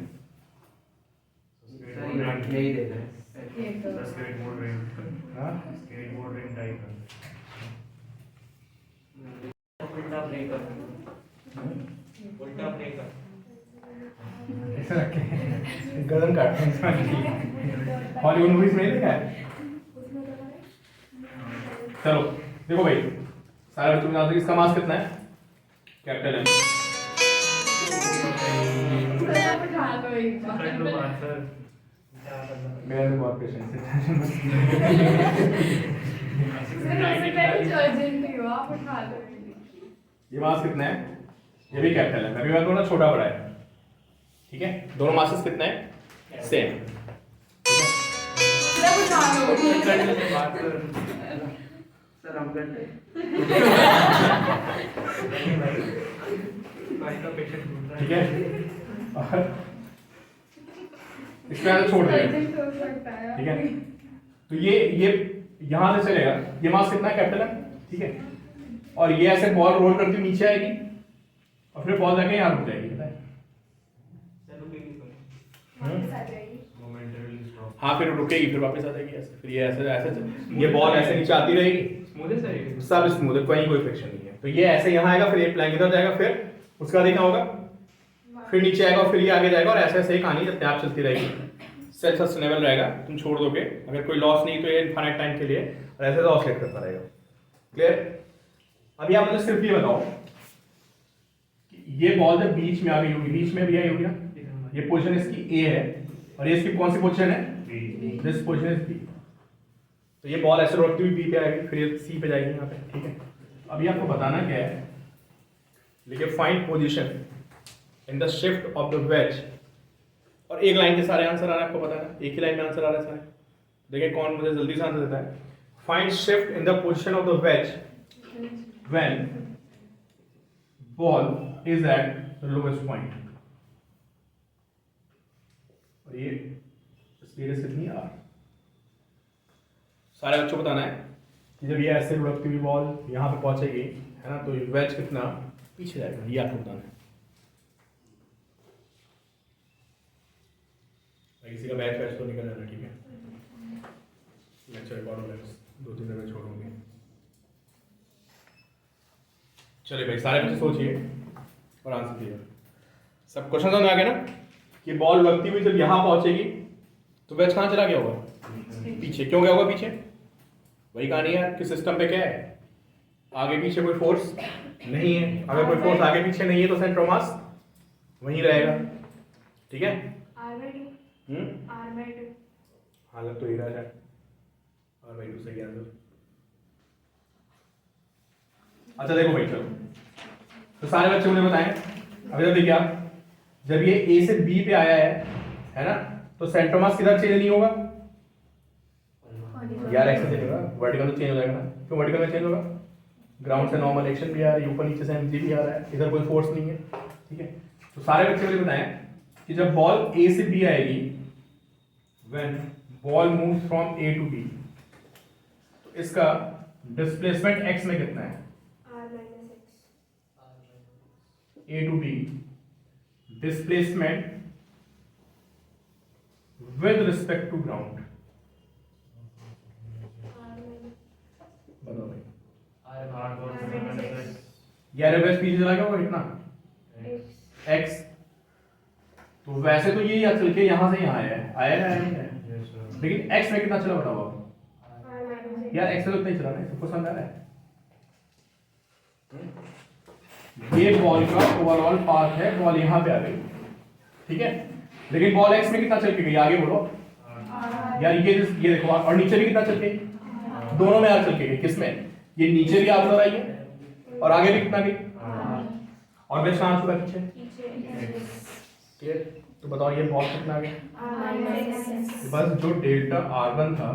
यही देख रहे हैं ये तो स्केटबोर्ड रिंग, हाँ स्केटबोर्ड रिंग टाइप है। उल्टा ब्रेकर, उल्टा ब्रेकर। ऐसा रखे गर्दन काटते हैं इंसान की। हॉलीवुड मूवीज में नहीं देखा है? चलो देखो भाई, सारे बच्चों को जानते हैं, इसका मास कितना है? Capital M. लो एक बार। कर लो आंसर। मेरा तो बहुत पेशेंस है। अर्जेंट ही हो, आप उठा लो। ये मास कितना है? ये भी कैपिटल है, मैं भी बात करूँ ना, छोटा बड़ा है, ठीक है। दोनों मासेस कितने हैं? सेम। सब उठा लो। सर हम करते भाई का पेशेंट ढूंढ रहा ठीक है, और इसके बाद छोड़ देंगे, अर्जेंट हो सकता है। ठीक है। तो ये यहां से चलेगा, ये मास कितना है? कैपिटल है, ठीक है। और ये ऐसे बॉल रोल करती हुई नीचे आएगी और फिर बॉल जाके यहाँ रुक जाएगी, पता है? चलो केक करो। वापस आ जाएगी। Momentarily stop. हाँ, फिर रुकेगी, फिर वापस आ जाएगी ऐसे, फिर ये ऐसे ऐसे ये बॉल ऐसे नीचे आती रहेगी, स्मूथ है सर ये? सब स्मूथ है, कोई फ्रिक्शन नहीं है। तो ये ऐसे यहाँ आएगा, फिर ये प्लैंक इधर जाएगा, फिर उसका देखना होगा, फिर नीचे आएगा और फिर ये आगे जाएगा, और ऐसे ऐसे ही कहानी अपने आप चलती रहेगी, सेल्फ सस्टेनेबल रहेगा। तुम छोड़ दोगे, अगर कोई लॉस नहीं तो ये इनफाइनाइट टाइम के लिए, और ऐसे तो ऑसिलेट करता रहेगा। क्लियर? अभी आप मुझे सिर्फ ये बताओ कि ये बॉल जब बीच में आ गई होगी, बीच में भी आई होगी ना, ये पोजीशन इसकी ए है, और ये इसकी कौन सी पोजीशन है? This position is B. तो ये बॉल ऐसे रोकती हुई बी पे आएगी, फिर ये सी पे जाएगी यहाँ पे, ठीक है। अभी आपको बताना क्या है, लिखिए find position in the shift of the ways, और एक लाइन के सारे आंसर आ रहे हैं, आपको पता है, एक ही लाइन में आंसर आ रहे हैं सारे। देखिए कौन मुझे जल्दी से आंसर देता है। Find shift in the position of the ways when ball is at the lowest point, और ये स्पीड कितनी है? r। सारे बच्चों को बताना है कि जब ये ऐसे लुढ़कती हुई बॉल यहाँ पे पहुंचेगी, है ना, तो वेज कितना पीछे जाएगा, ये आपको बताना है। किसी का बैच तो निकल जाना, ठीक है। लेक्चर रिकॉर्ड हो गया, 2-3 जगह छोड़ूंगी। चलिए भाई, सारे बच्चे सोचिए और आंसर दिए। सब क्वेश्चन समझ आ गया ना कि बॉल लगती हुई जब यहाँ पहुंचेगी तो वेज कहाँ चला गया होगा? पीछे। क्यों गया होगा पीछे? वही कहानी है कि सिस्टम पे क्या है, आगे पीछे कोई फोर्स नहीं है। अगर कोई फोर्स आगे पीछे नहीं है तो सेंटर ऑफ मास वहीं रहेगा, ठीक है। हालत तो ही रह जाए, और भाई दूसरे की आंसर। अच्छा देखो भाई, चलो तो सारे बच्चे मुझे बताएं, अभी तक देखिए आप, जब ये ए से बी पे आया है ना, तो सेंटर मास किधर चेंज नहीं होगा? यार एक्सेस चेंज होगा, वर्टिकल तो चेंज हो जाएगा ना। क्यों वर्टिकल में चेंज होगा? ग्राउंड से नॉर्मल एक्शन भी आ रहा है, ऊपर नीचे से एमजी भी आ रहा है, इधर कोई फोर्स नहीं है, ठीक है। तो सारे बच्चे मुझे बताएं कि जब बॉल ए से बी आएगी, when ball moves from A to B, तो इसका डिस्प्लेसमेंट एक्स में कितना है? A to B, displacement with respect to ground। बताओ भाई। ये एरो बेस पीछे चला गया होगा कितना x। तो वैसे तो ये चल के यहाँ से यहाँ आया है ना, आया नहीं है, यस सर। लेकिन x में कितना चला बताओ आप यार, x में तो नहीं चला ना, सबको समझ आ रहा है। ये बॉल का ओवरऑल पाथ है, बॉल यहाँ पे आ गई, ठीक है, लेकिन बॉल x में कितना चल के गई आगे बोलो यार, ये देखो, और नीचे भी कितना चल के गई, दोनों में यार चल के गई, किसमें, ये नीचे भी आप आई है और आगे भी कितना गई, और बेस कहाँ छुपा पीछे, क्लियर। तो बताओ ये बॉल कितना आ गया, बस जो डेल्टा r1 था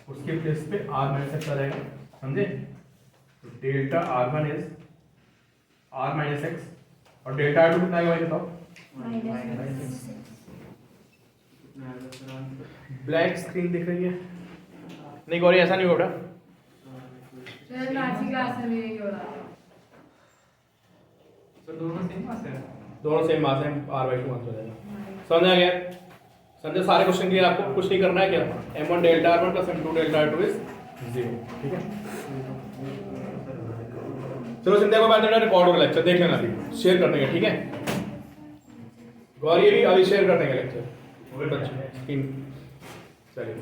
उसके प्लेस पे r माइनस x आ जाएगा, समझे। तो delta r1 is r minus x और डेल्टा r2 कितना आएगा भाई बताओ। ब्लैक स्क्रीन दिख रही है, नहीं गौरी ऐसा नहीं होगा, सर नाची क्लास में भी यही हो रहा था। सर दोनों सेम मास है। दोनों सेम मास है, r/2 मास हो जाएगा। समझ आ गया, समझे सारे क्वेश्चन के लिए आपको कुछ नहीं करना है क्या, m1 delta r1 plus m2 delta r2 is 0, ठीक है। चलो संध्या को बाद में रिकॉर्ड होगा लेक्चर, देख लेना अभी, शेयर कर देंगे, ठीक है। गौरी भी अभी शेयर कर देंगे लेक्चर, स्क्रीन, चलिए।